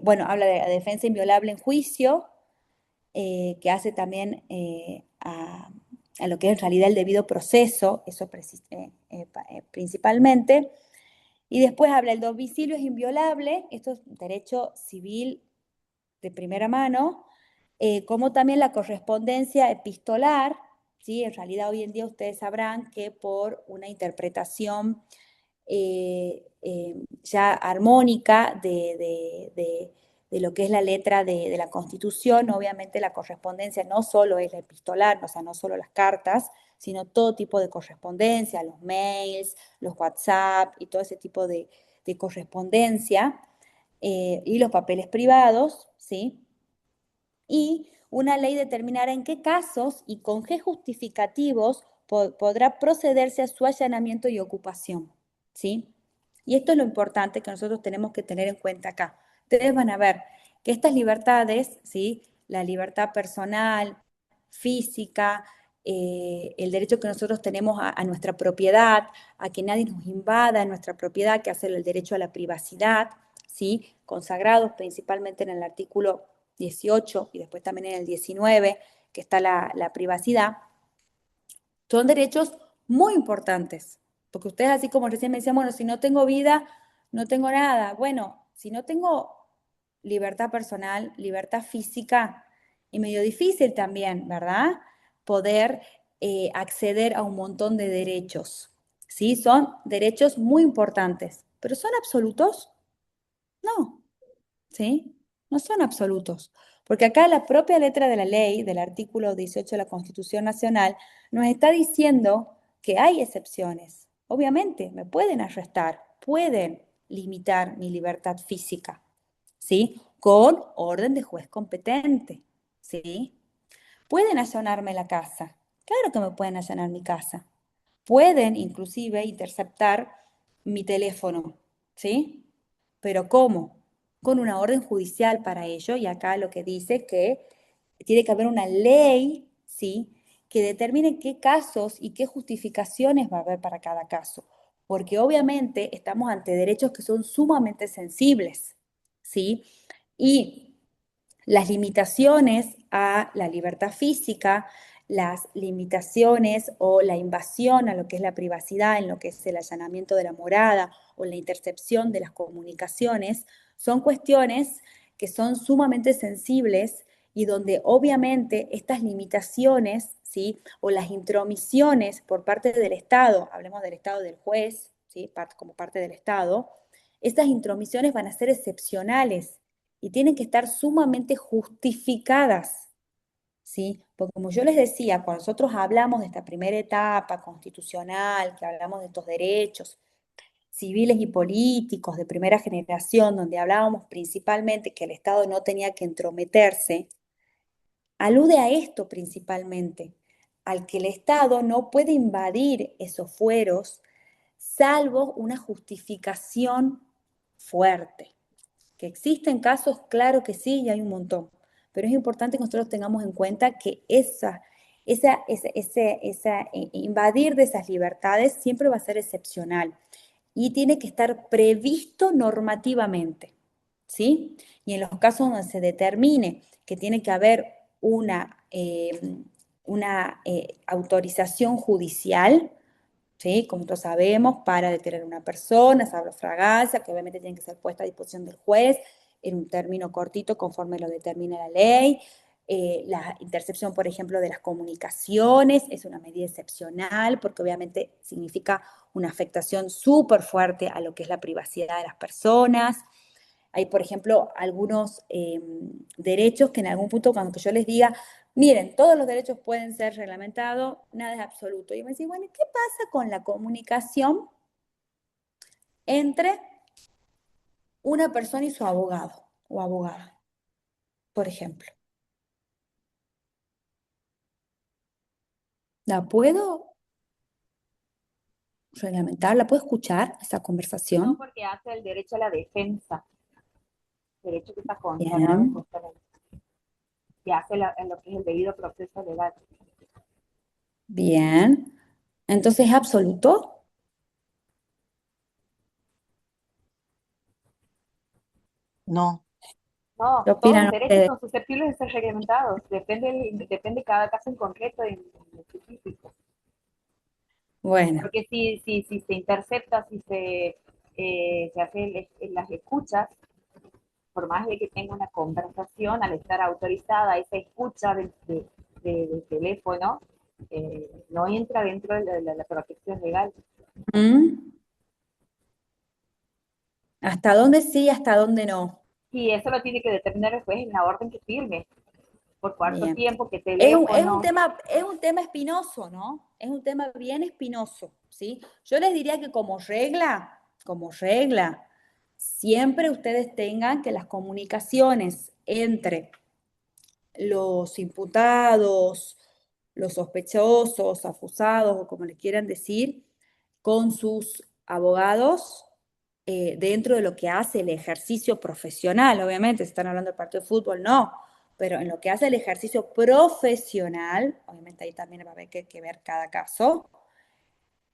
bueno, habla de la defensa inviolable en juicio, que hace también a lo que es en realidad el debido proceso, eso principalmente. Y después habla el domicilio es inviolable, esto es derecho civil de primera mano, como también la correspondencia epistolar, ¿sí? En realidad hoy en día ustedes sabrán que por una interpretación ya armónica de lo que es la letra de la Constitución, obviamente la correspondencia no solo es la epistolar, o sea, no solo las cartas, sino todo tipo de correspondencia, los mails, los WhatsApp y todo ese tipo de correspondencia, y los papeles privados, ¿sí? Y una ley determinará en qué casos y con qué justificativos podrá procederse a su allanamiento y ocupación, ¿sí? Y esto es lo importante que nosotros tenemos que tener en cuenta acá. Ustedes van a ver que estas libertades, ¿sí? La libertad personal, física, el derecho que nosotros tenemos a nuestra propiedad, a que nadie nos invada nuestra propiedad, que hace el derecho a la privacidad, ¿sí? Consagrados principalmente en el artículo 18 y después también en el 19, que está la privacidad, son derechos muy importantes, porque ustedes así como recién me decían, bueno, si no tengo vida, no tengo nada. Bueno, si no tengo libertad personal, libertad física, y medio difícil también, ¿verdad? Poder acceder a un montón de derechos, ¿sí? Son derechos muy importantes, pero ¿son absolutos? No, ¿sí? No son absolutos, porque acá la propia letra de la ley, del artículo 18 de la Constitución Nacional, nos está diciendo que hay excepciones. Obviamente, me pueden arrestar, pueden limitar mi libertad física, ¿sí? Con orden de juez competente, ¿sí? Pueden allanarme la casa, claro que me pueden allanar mi casa. Pueden inclusive interceptar mi teléfono, ¿sí? Pero ¿cómo? Con una orden judicial para ello, y acá lo que dice que tiene que haber una ley, ¿sí? Que determine qué casos y qué justificaciones va a haber para cada caso. Porque obviamente estamos ante derechos que son sumamente sensibles, ¿sí? Y las limitaciones a la libertad física, las limitaciones o la invasión a lo que es la privacidad, en lo que es el allanamiento de la morada o la intercepción de las comunicaciones, son cuestiones que son sumamente sensibles y donde obviamente estas limitaciones, ¿sí? O las intromisiones por parte del Estado, hablemos del Estado del juez, ¿sí? Como parte del Estado, estas intromisiones van a ser excepcionales y tienen que estar sumamente justificadas, ¿sí? Porque como yo les decía, cuando nosotros hablamos de esta primera etapa constitucional, que hablamos de estos derechos civiles y políticos de primera generación, donde hablábamos principalmente que el Estado no tenía que entrometerse, alude a esto principalmente, al que el Estado no puede invadir esos fueros salvo una justificación fuerte. Que existen casos, claro que sí, y hay un montón, pero es importante que nosotros tengamos en cuenta que invadir de esas libertades siempre va a ser excepcional y tiene que estar previsto normativamente, ¿sí? Y en los casos donde se determine que tiene que haber una autorización judicial, ¿sí? Como todos sabemos, para detener a una persona, salvo fragancia, que obviamente tiene que ser puesta a disposición del juez en un término cortito conforme lo determina la ley. La intercepción, por ejemplo, de las comunicaciones es una medida excepcional porque obviamente significa una afectación súper fuerte a lo que es la privacidad de las personas. Hay, por ejemplo, algunos derechos que en algún punto cuando yo les diga, miren, todos los derechos pueden ser reglamentados, nada es absoluto. Y me dicen, bueno, ¿qué pasa con la comunicación entre una persona y su abogado o abogada, por ejemplo? ¿La puedo reglamentar? ¿La puedo escuchar, esa No, conversación? porque hace el derecho a la defensa, derecho que está consagrado Bien, justamente, y hace lo que es el debido proceso legal. bien. Entonces, ¿es absoluto? No. No, ¿Qué todos los opinan derechos ustedes? son susceptibles de ser reglamentados, depende cada caso en concreto y en específico. Bueno, Porque si se intercepta, se hace las escuchas, por más de que tenga una conversación, al estar autorizada esa escucha del teléfono, no entra dentro de la protección legal. ¿mm? ¿Hasta dónde sí, hasta dónde no? Y eso lo tiene que determinar el juez en la orden que firme, por cuánto Bien. tiempo, qué Es un teléfono. tema espinoso, ¿no? Es un tema bien espinoso, ¿sí? Yo les diría que como regla, siempre ustedes tengan que las comunicaciones entre los imputados, los sospechosos, acusados o como le quieran decir, con sus abogados dentro de lo que hace el ejercicio profesional, obviamente, si están hablando del partido de fútbol, no, pero en lo que hace el ejercicio profesional, obviamente ahí también va a haber que ver cada caso,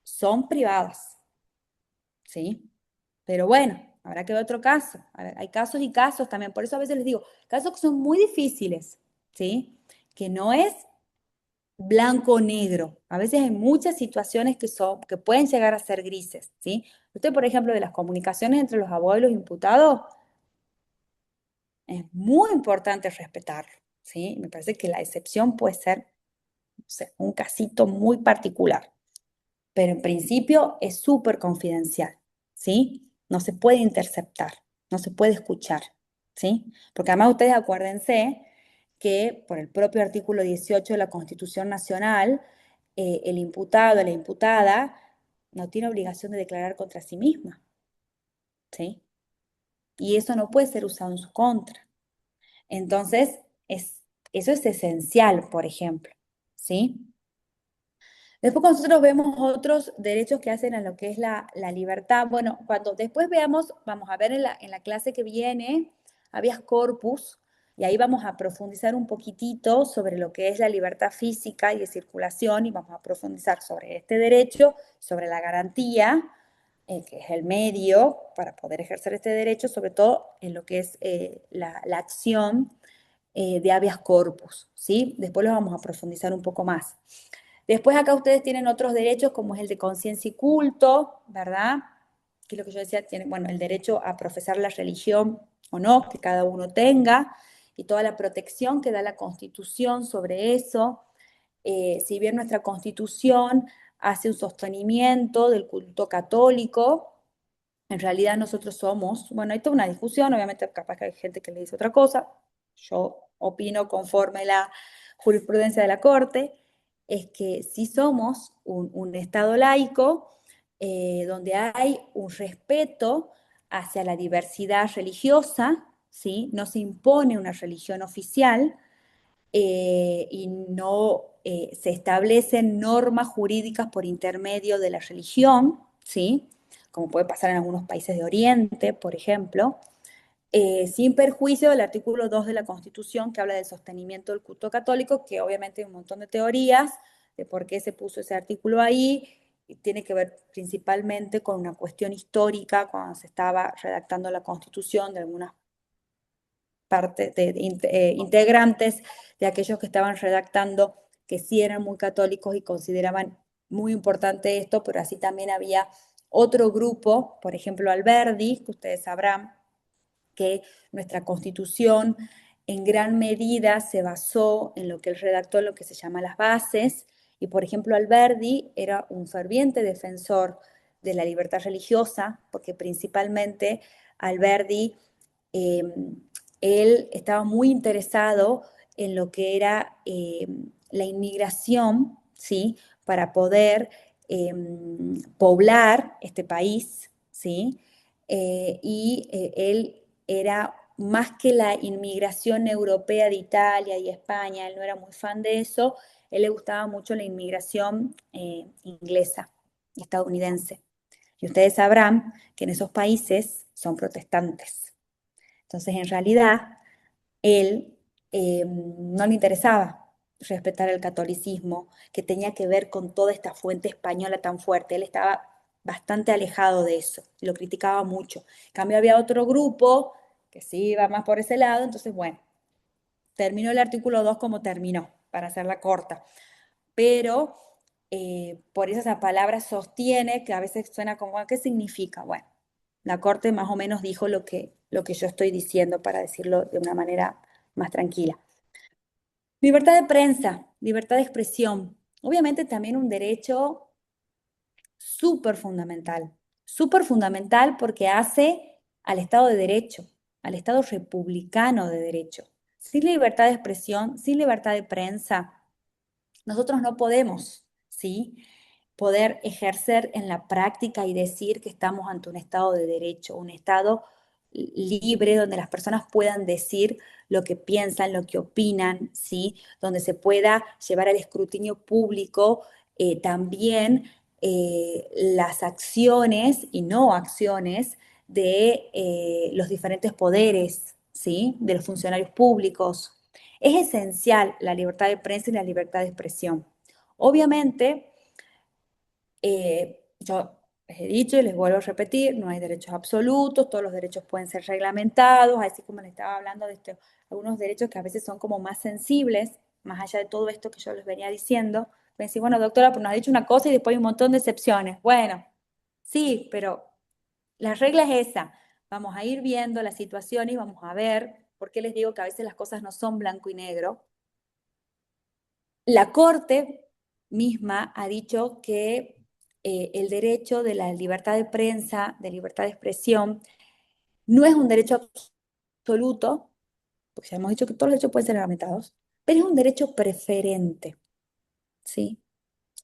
son privadas, ¿sí? Pero bueno, habrá que ver otro caso. A ver, hay casos y casos también, por eso a veces les digo, casos que son muy difíciles, ¿sí? Que no es blanco o negro. A veces hay muchas situaciones que pueden llegar a ser grises, ¿sí? Usted, por ejemplo, de las comunicaciones entre los abogados y los imputados, es muy importante respetarlo, ¿sí? Me parece que la excepción puede ser, no sé, un casito muy particular, pero en principio es súper confidencial, ¿sí? No se puede interceptar, no se puede escuchar, ¿sí? Porque además ustedes acuérdense que por el propio artículo 18 de la Constitución Nacional, el imputado o la imputada no tiene obligación de declarar contra sí misma, ¿sí? Y eso no puede ser usado en su contra. Entonces, eso es esencial, por ejemplo, ¿sí? Después nosotros vemos otros derechos que hacen a lo que es la libertad. Bueno, cuando después veamos, vamos a ver en la clase que viene, habeas corpus, y ahí vamos a profundizar un poquitito sobre lo que es la libertad física y de circulación, y vamos a profundizar sobre este derecho, sobre la garantía, que es el medio para poder ejercer este derecho, sobre todo en lo que es la acción de habeas corpus, ¿sí? Después lo vamos a profundizar un poco más. Después acá ustedes tienen otros derechos como es el de conciencia y culto, ¿verdad? Que es lo que yo decía, tienen, bueno, el derecho a profesar la religión o no, que cada uno tenga, y toda la protección que da la Constitución sobre eso. Si bien nuestra Constitución hace un sostenimiento del culto católico, en realidad nosotros somos, bueno, hay toda una discusión, obviamente capaz que hay gente que le dice otra cosa, yo opino conforme jurisprudencia de la Corte es que si somos un Estado laico, donde hay un respeto hacia la diversidad religiosa, ¿sí? No se impone una religión oficial y no se establecen normas jurídicas por intermedio de la religión, ¿sí? Como puede pasar en algunos países de Oriente, por ejemplo, sin perjuicio del artículo 2 de la Constitución, que habla del sostenimiento del culto católico, que obviamente hay un montón de teorías de por qué se puso ese artículo ahí, y tiene que ver principalmente con una cuestión histórica, cuando se estaba redactando la Constitución, de algunas partes integrantes de aquellos que estaban redactando, que sí eran muy católicos y consideraban muy importante esto, pero así también había otro grupo, por ejemplo Alberdi, que ustedes sabrán, que nuestra Constitución en gran medida se basó en lo que él redactó, en lo que se llama las bases, y por ejemplo Alberdi era un ferviente defensor de la libertad religiosa, porque principalmente Alberdi, él estaba muy interesado en lo que era la inmigración, ¿sí? Para poder poblar este país, ¿sí? Él era más que la inmigración europea de Italia y España, él no era muy fan de eso, él le gustaba mucho la inmigración inglesa, estadounidense. Y ustedes sabrán que en esos países son protestantes. Entonces, en realidad, él no le interesaba respetar el catolicismo, que tenía que ver con toda esta fuente española tan fuerte. Él estaba bastante alejado de eso, lo criticaba mucho. En cambio, había otro grupo que sí iba más por ese lado, entonces, bueno, terminó el artículo 2 como terminó, para hacerla corta. Pero por eso esa palabra sostiene, que a veces suena como, ¿qué significa? Bueno, la Corte más o menos dijo lo que yo estoy diciendo, para decirlo de una manera más tranquila. Libertad de prensa, libertad de expresión. Obviamente también un derecho súper fundamental porque hace al Estado de Derecho, al Estado republicano de derecho. Sin libertad de expresión, sin libertad de prensa, nosotros no podemos, ¿sí? Poder ejercer en la práctica y decir que estamos ante un Estado de derecho, un Estado libre donde las personas puedan decir lo que piensan, lo que opinan, ¿sí? Donde se pueda llevar al escrutinio público también las acciones y no acciones de los diferentes poderes, ¿sí? De los funcionarios públicos. Es esencial la libertad de prensa y la libertad de expresión. Obviamente, yo les he dicho y les vuelvo a repetir, no hay derechos absolutos, todos los derechos pueden ser reglamentados, así como les estaba hablando de algunos derechos que a veces son como más sensibles, más allá de todo esto que yo les venía diciendo. Pueden decir, bueno, doctora, pues nos ha dicho una cosa y después hay un montón de excepciones. Bueno, sí, pero la regla es esa. Vamos a ir viendo la situación y vamos a ver, por qué les digo que a veces las cosas no son blanco y negro. La Corte misma ha dicho que el derecho de la libertad de prensa, de libertad de expresión, no es un derecho absoluto, porque ya hemos dicho que todos los derechos pueden ser reglamentados, pero es un derecho preferente, ¿sí?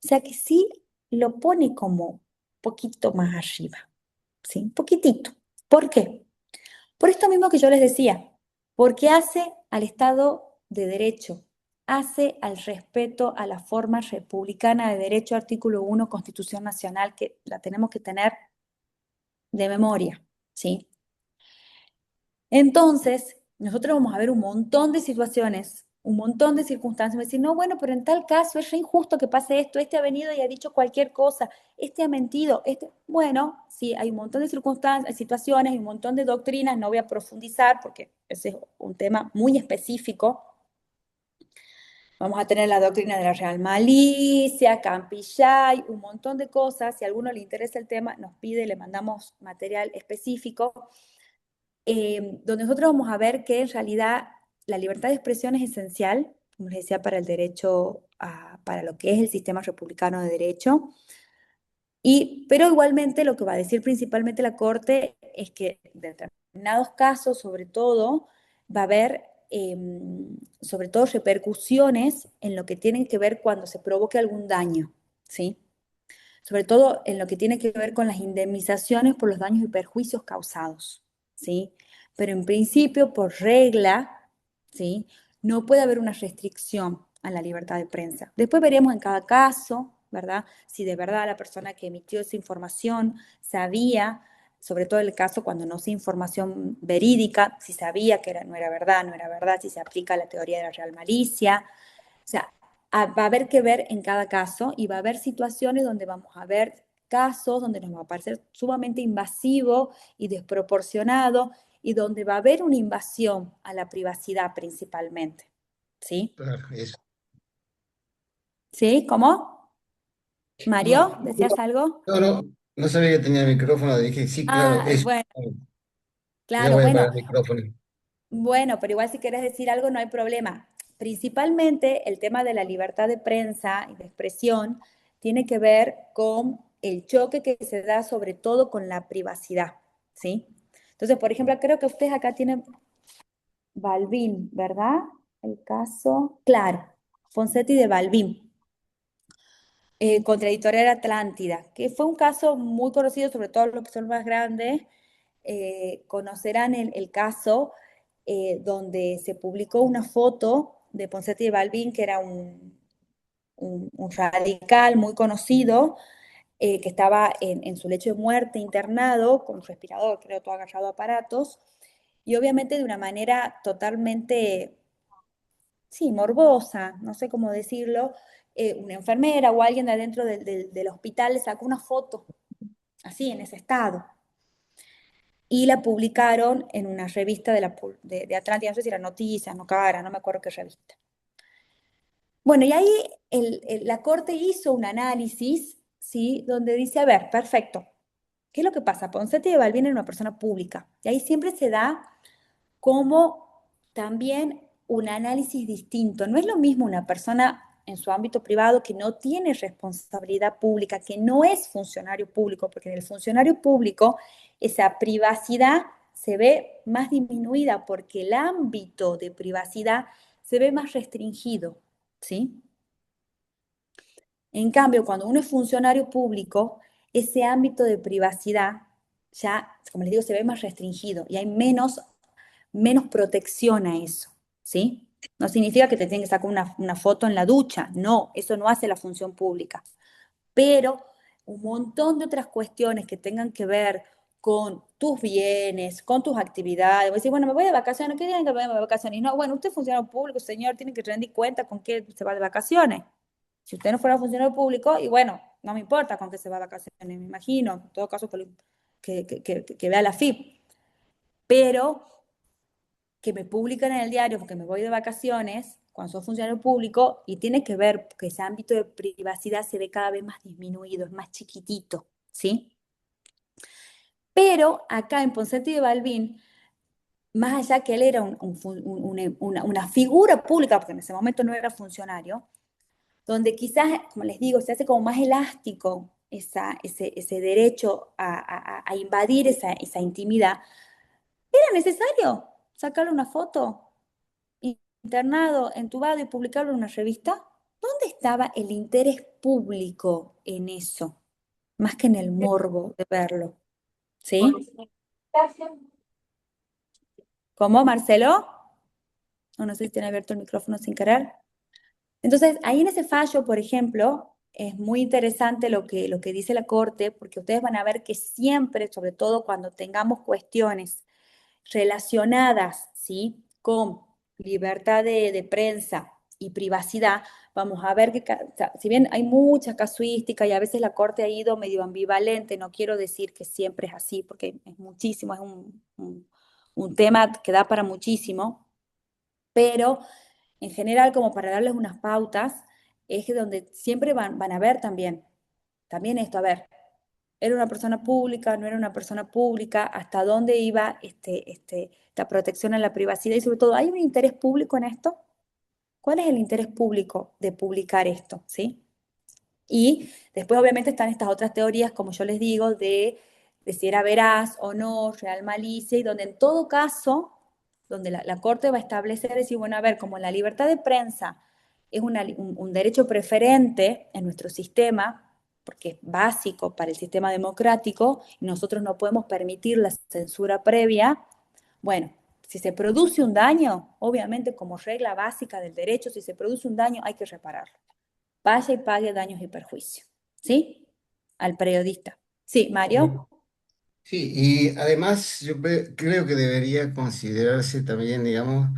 O sea que sí lo pone como poquito más arriba, ¿sí? Poquitito. ¿Por qué? Por esto mismo que yo les decía, porque hace al Estado de Derecho, hace al respeto a la forma republicana de derecho, artículo 1, Constitución Nacional, que la tenemos que tener de memoria, ¿sí? Entonces, nosotros vamos a ver un montón de situaciones, un montón de circunstancias, decir, no, bueno, pero en tal caso es re injusto que pase esto, este ha venido y ha dicho cualquier cosa, este ha mentido, bueno, sí, hay un montón de circunstancias, situaciones, hay un montón de doctrinas, no voy a profundizar porque ese es un tema muy específico. Vamos a tener la doctrina de la real malicia, Campillay, un montón de cosas. Si a alguno le interesa el tema, nos pide, le mandamos material específico. Donde nosotros vamos a ver que en realidad la libertad de expresión es esencial, como les decía, para el derecho, para lo que es el sistema republicano de derecho. Pero igualmente lo que va a decir principalmente la Corte es que en determinados casos, sobre todo, va a haber sobre todo repercusiones en lo que tiene que ver cuando se provoque algún daño, ¿sí? Sobre todo en lo que tiene que ver con las indemnizaciones por los daños y perjuicios causados, ¿sí? Pero en principio, por regla, ¿sí? No puede haber una restricción a la libertad de prensa. Después veremos en cada caso, ¿verdad? Si de verdad la persona que emitió esa información sabía, sobre todo el caso cuando no sea información verídica, si sabía que no era verdad, si se aplica la teoría de la real malicia. O sea, va a haber que ver en cada caso y va a haber situaciones donde vamos a ver casos donde nos va a parecer sumamente invasivo y desproporcionado y donde va a haber una invasión a la privacidad principalmente. ¿Sí? Claro, eso. ¿Sí? ¿Cómo? No, Mario, ¿decías algo? no sabía que tenía el micrófono, dije, sí, claro, eso. Bueno, Ya claro, voy a bueno, apagar el micrófono. bueno, pero igual si quieres decir algo no hay problema. Principalmente el tema de la libertad de prensa y de expresión tiene que ver con el choque que se da sobre todo con la privacidad, ¿sí? Entonces, por ejemplo, creo que ustedes acá tienen Balbín, ¿verdad? El caso, claro, Ponseti de Balbín, contra Editorial Atlántida, que fue un caso muy conocido, sobre todo los que son más grandes, conocerán el caso donde se publicó una foto de Ponseti de Balbín, que era un radical muy conocido, que estaba en su lecho de muerte internado, con respirador, creo, todo agarrado a aparatos, y obviamente de una manera totalmente, sí, morbosa, no sé cómo decirlo, una enfermera o alguien de adentro del hospital le sacó una foto, así, en ese estado y la publicaron en una revista de Atlántida, no sé si era Noticias, no Cara, no me acuerdo qué revista. Bueno, y ahí la Corte hizo un análisis, ¿sí? Donde dice, a ver, perfecto, ¿qué es lo que pasa? Ponseti de Balbín era una persona pública, y ahí siempre se da como también un análisis distinto. No es lo mismo una persona en su ámbito privado que no tiene responsabilidad pública, que no es funcionario público, porque en el funcionario público esa privacidad se ve más disminuida porque el ámbito de privacidad se ve más restringido, ¿sí? En cambio, cuando uno es funcionario público, ese ámbito de privacidad ya, como les digo, se ve más restringido y hay menos protección a eso, ¿sí? No significa que te tengas que sacar una foto en la ducha, no, eso no hace la función pública. Pero un montón de otras cuestiones que tengan que ver con tus bienes, con tus actividades. Voy a decir, bueno, me voy de vacaciones, ¿qué tienen que ver de vacaciones? Y no, bueno, usted es funcionario público, señor, tiene que rendir cuenta con qué se va de vacaciones. Si usted no fuera funcionario público, y bueno, no me importa con qué se va de vacaciones, me imagino, en todo caso que vea la FIP. Pero que me publican en el diario porque me voy de vacaciones, cuando soy funcionario público, y tiene que ver que ese ámbito de privacidad se ve cada vez más disminuido, es más chiquitito, ¿sí? Pero acá en Ponseti de Balbín, más allá que él era una figura pública, porque en ese momento no era funcionario, donde quizás, como les digo, se hace como más elástico ese derecho a invadir esa intimidad, era necesario sacarle una foto internado, entubado y publicarlo en una revista. ¿Dónde estaba el interés público en eso? Más que en el morbo de verlo. ¿Sí? ¿Cómo, Marcelo? No sé si tiene abierto el micrófono sin querer. Entonces, ahí en ese fallo, por ejemplo, es muy interesante lo que dice la Corte, porque ustedes van a ver que siempre, sobre todo cuando tengamos cuestiones relacionadas, ¿sí? Con libertad de prensa y privacidad, vamos a ver que, o sea, si bien hay mucha casuística y a veces la Corte ha ido medio ambivalente, no quiero decir que siempre es así, porque es muchísimo, es un tema que da para muchísimo, pero en general, como para darles unas pautas, es que donde siempre van a ver también esto, a ver, ¿era una persona pública, no era una persona pública? ¿Hasta dónde iba esta protección a la privacidad? Y sobre todo, ¿hay un interés público en esto? ¿Cuál es el interés público de publicar esto? ¿Sí? Y después obviamente están estas otras teorías, como yo les digo, de si era veraz o no, real malicia, y donde en todo caso donde la Corte va a establecer, decir, bueno, a ver, como la libertad de prensa es un derecho preferente en nuestro sistema, porque es básico para el sistema democrático, y nosotros no podemos permitir la censura previa, bueno, si se produce un daño, obviamente como regla básica del derecho, si se produce un daño hay que repararlo. Vaya y pague daños y perjuicios, ¿sí? Al periodista. Sí, Mario. Sí, y además creo que debería considerarse también, digamos,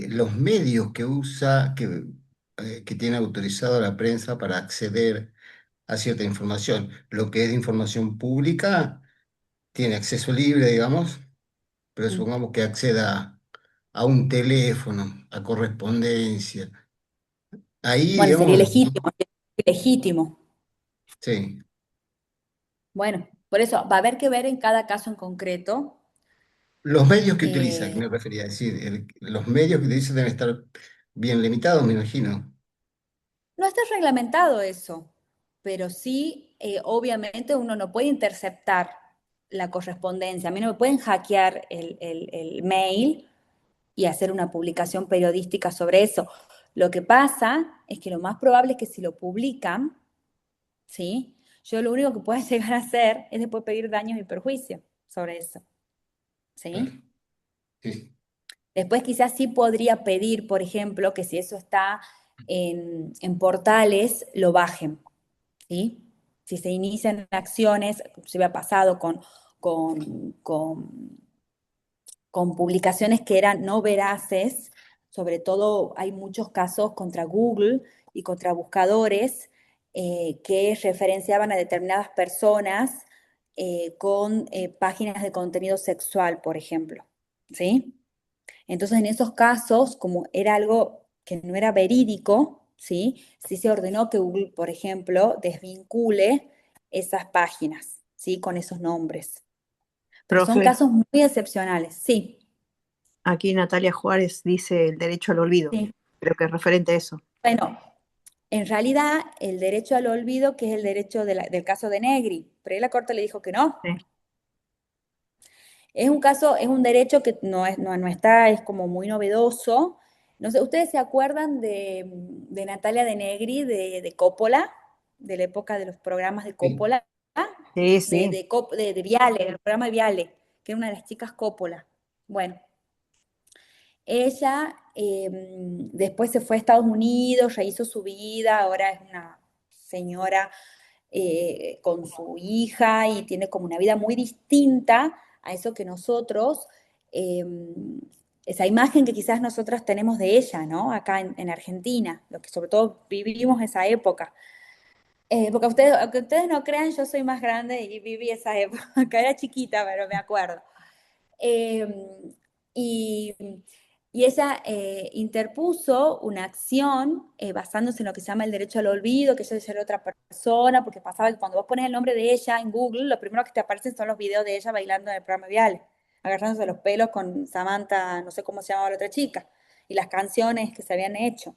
los medios que usa, que tiene autorizado la prensa para acceder a cierta información. Lo que es de información pública tiene acceso libre, digamos, pero Mm. supongamos que acceda a un teléfono, a correspondencia. Ahí, Bueno, sería digamos, legítimo, legítimo. sí. Bueno, por eso va a haber que ver en cada caso en concreto. Los medios que utiliza, que eh, me refería a decir, los medios que utiliza deben estar bien limitados, me imagino. no está reglamentado eso, pero sí, obviamente uno no puede interceptar la correspondencia. A mí no me pueden hackear el mail y hacer una publicación periodística sobre eso. Lo que pasa es que lo más probable es que si lo publican, ¿sí? Yo lo único que puedo llegar a hacer es después pedir daños y perjuicios sobre eso, Claro, ¿sí? sí. Después quizás sí podría pedir, por ejemplo, que si eso está en portales, lo bajen, ¿sí? Si se inician acciones, se me ha pasado con, con, con publicaciones que eran no veraces, sobre todo hay muchos casos contra Google y contra buscadores que referenciaban a determinadas personas con páginas de contenido sexual, por ejemplo, ¿sí? Entonces, en esos casos, como era algo que no era verídico, ¿sí? Sí se ordenó que Google, por ejemplo, desvincule esas páginas, ¿sí? Con esos nombres. Pero son Profe, casos muy excepcionales, sí, aquí Natalia Juárez dice el derecho al olvido. sí. Creo que es referente a eso. Bueno, en realidad, el derecho al olvido, que es el derecho del caso de Negri, pero ahí la Corte le dijo que no. Sí. Es un caso, es un derecho que no está, es como muy novedoso. No sé, ¿ustedes se acuerdan de Natalia de Negri, de Coppola, de la época de los programas de Sí, Coppola, Sí, sí. de Viale, del programa de Viale, que era una de las chicas Coppola? Bueno, ella después se fue a Estados Unidos, rehizo su vida, ahora es una señora con su hija y tiene como una vida muy distinta a eso que nosotros, eh, esa imagen que quizás nosotros tenemos de ella, ¿no? Acá en Argentina, lo que sobre todo vivimos esa época. Porque aunque ustedes no crean, yo soy más grande y viví esa época, era chiquita, pero me acuerdo. Eh, y, y ella interpuso una acción basándose en lo que se llama el derecho al olvido, que ella era otra persona, porque pasaba que cuando vos pones el nombre de ella en Google, lo primero que te aparecen son los videos de ella bailando en el programa Viale, agarrándose los pelos con Samantha, no sé cómo se llamaba la otra chica, y las canciones que se habían hecho.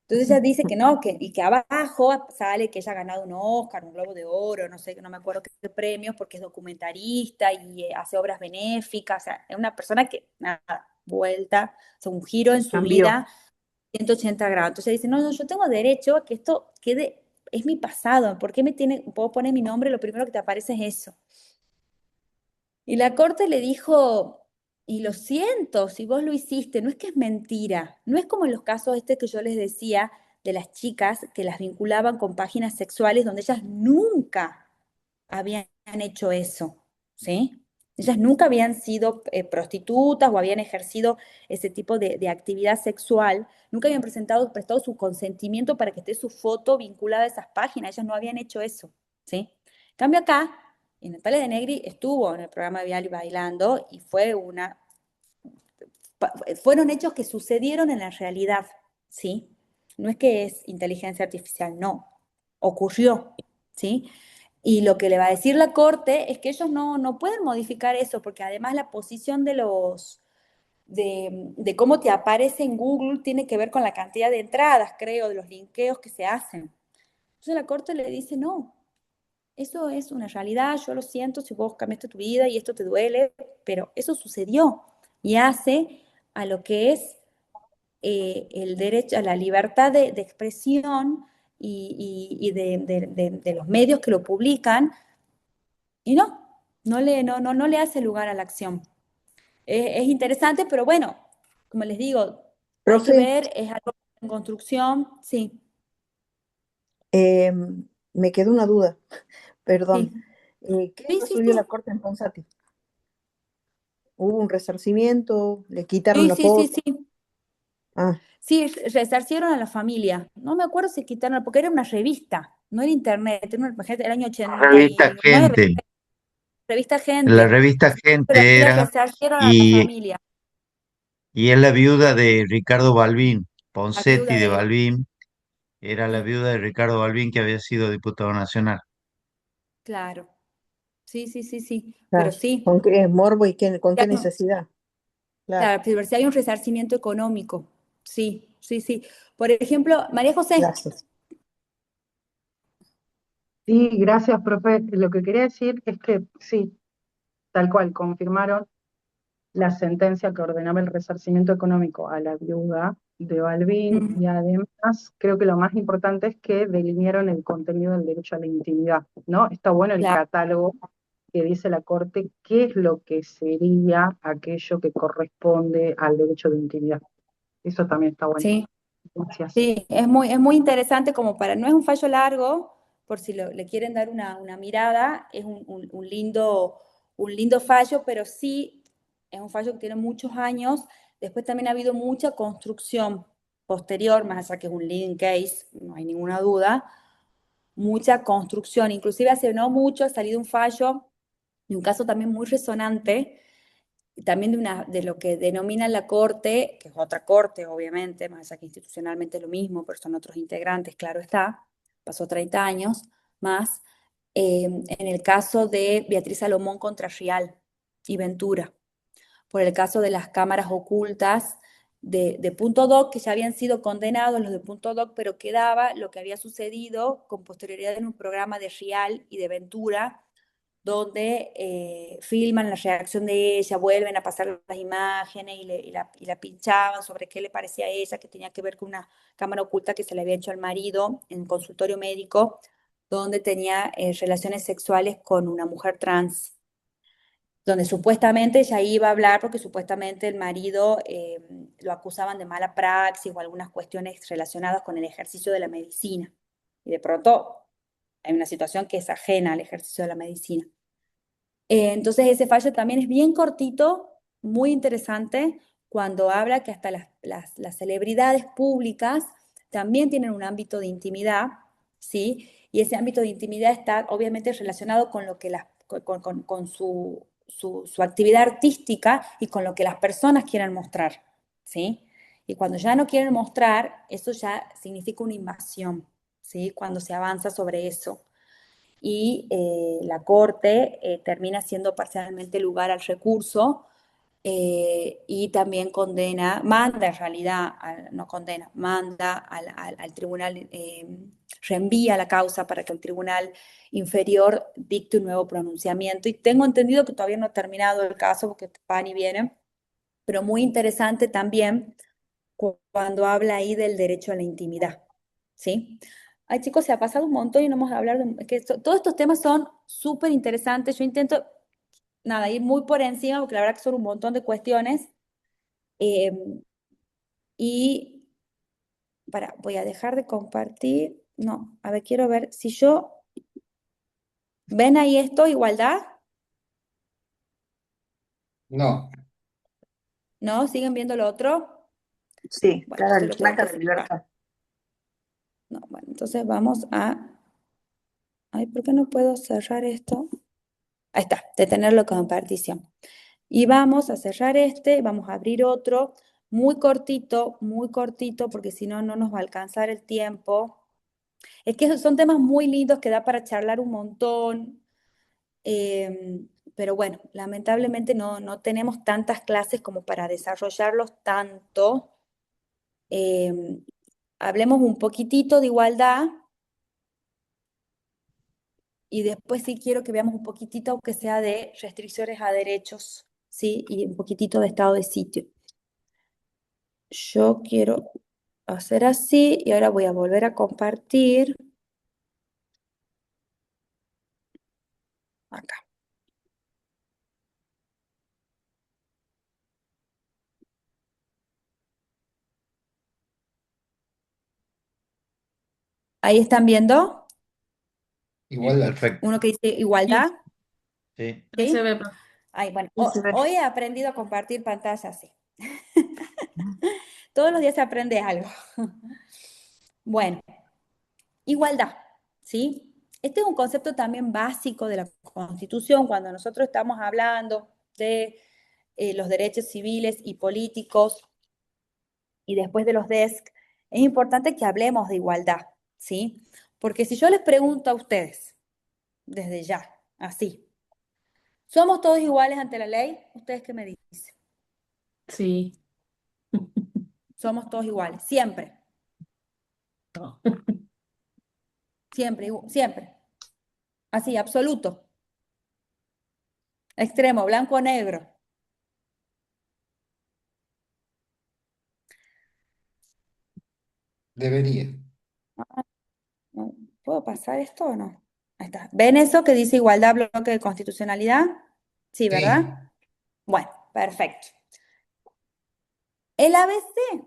Entonces ella dice que no, y que abajo sale que ella ha ganado un Oscar, un Globo de Oro, no sé, no me acuerdo qué premios, porque es documentarista y hace obras benéficas, o sea, es una persona que, nada, vuelta, o sea, un giro en su Cambió. vida 180 grados. Entonces ella dice, no, no, yo tengo derecho a que esto quede, es mi pasado, ¿por qué puedo poner mi nombre? Lo primero que te aparece es eso. Y la corte le dijo, y lo siento, si vos lo hiciste, no es que es mentira, no es como en los casos que yo les decía de las chicas que las vinculaban con páginas sexuales donde ellas nunca habían hecho eso, ¿sí? Ellas nunca habían sido prostitutas o habían ejercido ese tipo de actividad sexual, nunca habían prestado su consentimiento para que esté su foto vinculada a esas páginas, ellas no habían hecho eso, ¿sí? En cambio acá, y Natalia de Negri estuvo en el programa de Viali bailando y fueron hechos que sucedieron en la realidad, ¿sí? No es que es inteligencia artificial, no, ocurrió, ¿sí? Y lo que le va a decir la Corte es que ellos no pueden modificar eso, porque además la posición de cómo te aparece en Google tiene que ver con la cantidad de entradas, creo, de los linkeos que se hacen. Entonces la Corte le dice, no, eso es una realidad, yo lo siento si vos cambiaste tu vida y esto te duele, pero eso sucedió. y hace a lo que es el derecho a la libertad de expresión y de los medios que lo publican, y no le hace lugar a la acción. Es interesante, pero bueno, como les digo, hay que Profe, ver, es algo en construcción, sí, me quedó una duda, perdón. sí, ¿Qué sí, sí, resolvió la sí, Corte en Ponsati? ¿Hubo un resarcimiento? ¿Le quitaron sí, la sí, sí, posta? sí. Ah, Sí, resarcieron a la familia. No me acuerdo si quitaron, porque era una revista, no era internet, era una, imagínate, el año Revista 89, Gente, revista la Gente, revista pero Gente le era, resarcieron a la y, familia, y es la viuda de Ricardo Balbín, la Ponseti viuda de de él. Balbín, era la Sí, viuda de Ricardo Balbín que había sido diputado nacional. claro. Sí, sí, sí, sí. Pero claro. sí, ¿Con qué morbo y con ya qué no- necesidad? Claro, claro, pero si hay un resarcimiento económico. Sí, sí, sí. Por ejemplo, María José. gracias. Sí, gracias, profe. Lo que quería decir es que sí, tal cual, confirmaron la sentencia que ordenaba el resarcimiento económico a la viuda de Balbín Mm, y además creo que lo más importante es que delinearon el contenido del derecho a la intimidad, ¿no? Está bueno el claro, catálogo que dice la Corte qué es lo que sería aquello que corresponde al derecho de intimidad. Eso también está bueno. sí. Gracias. Sí, es muy interesante como para, no es un fallo largo, por si le quieren dar una mirada, es un lindo fallo, pero sí es un fallo que tiene muchos años. Después también ha habido mucha construcción posterior, más allá que es un leading case, no hay ninguna duda, mucha construcción. Inclusive hace no mucho ha salido un fallo de un caso también muy resonante también de lo que denomina la corte, que es otra corte, obviamente, más allá que institucionalmente es lo mismo, pero son otros integrantes, claro está, pasó 30 años más, en el caso de Beatriz Salomón contra Rial y Ventura, por el caso de las cámaras ocultas de Punto Doc, que ya habían sido condenados los de Punto Doc, pero quedaba lo que había sucedido con posterioridad en un programa de Rial y de Ventura, donde filman la reacción de ella, vuelven a pasar las imágenes y la pinchaban sobre qué le parecía a ella, que tenía que ver con una cámara oculta que se le había hecho al marido en consultorio médico, donde tenía relaciones sexuales con una mujer trans, donde supuestamente ella iba a hablar porque supuestamente el marido lo acusaban de mala praxis o algunas cuestiones relacionadas con el ejercicio de la medicina. Y de pronto hay una situación que es ajena al ejercicio de la medicina. Entonces ese fallo también es bien cortito, muy interesante, cuando habla que hasta las celebridades públicas también tienen un ámbito de intimidad, ¿sí? Y ese ámbito de intimidad está obviamente relacionado con lo que con su actividad artística y con lo que las personas quieren mostrar, ¿sí? Y cuando ya no quieren mostrar, eso ya significa una invasión, ¿sí? Cuando se avanza sobre eso y la Corte termina siendo parcialmente lugar al recurso y también condena, manda en realidad, no condena, manda al tribunal, reenvía la causa para que el tribunal inferior dicte un nuevo pronunciamiento. Y tengo entendido que todavía no ha terminado el caso porque van y vienen, pero muy interesante también cuando habla ahí del derecho a la intimidad, ¿sí? Ay, chicos, se ha pasado un montón y no hemos hablado de que todos estos temas son súper interesantes. Yo intento, nada, ir muy por encima porque la verdad que son un montón de cuestiones. eh, y voy a dejar de compartir. No, a ver, quiero ver si yo, ¿ven ahí esto, igualdad? No, ¿No? ¿Siguen viendo lo otro? Sí, Bueno, está esto el lo tengo placa que de cerrar. libertad. No, bueno, entonces vamos a... Ay, ¿por qué no puedo cerrar esto? Ahí está, detenerlo con partición. Y vamos a cerrar este, vamos a abrir otro, muy cortito, porque si no, no nos va a alcanzar el tiempo. Es que esos son temas muy lindos que da para charlar un montón, pero bueno, lamentablemente no tenemos tantas clases como para desarrollarlos tanto. Eh, Hablemos un poquitito de igualdad y después sí quiero que veamos un poquitito, aunque sea de restricciones a derechos, ¿sí? Y un poquitito de estado de sitio. Yo quiero hacer así y ahora voy a volver a compartir acá. Ahí están viendo Igualdad. Perfecto. uno que dice Sí, igualdad, Sí. ahí se ¿sí? ve, profe. Ay, bueno, Sí, se ve. hoy he aprendido a compartir pantalla así. Todos los días se aprende algo. Bueno, igualdad, ¿sí? Este es un concepto también básico de la Constitución cuando nosotros estamos hablando de los derechos civiles y políticos y después de los DESC. Es importante que hablemos de igualdad, ¿sí? Porque si yo les pregunto a ustedes, desde ya, así, ¿somos todos iguales ante la ley? ¿Ustedes qué me dicen? Sí. Somos todos iguales, siempre, No. siempre, siempre. Así, absoluto. Extremo, blanco o negro. Debería. ¿Puedo pasar esto o no? Ahí está. ¿Ven eso que dice igualdad, bloque de constitucionalidad? Sí, Sí, ¿verdad? Bueno, perfecto. El ABC,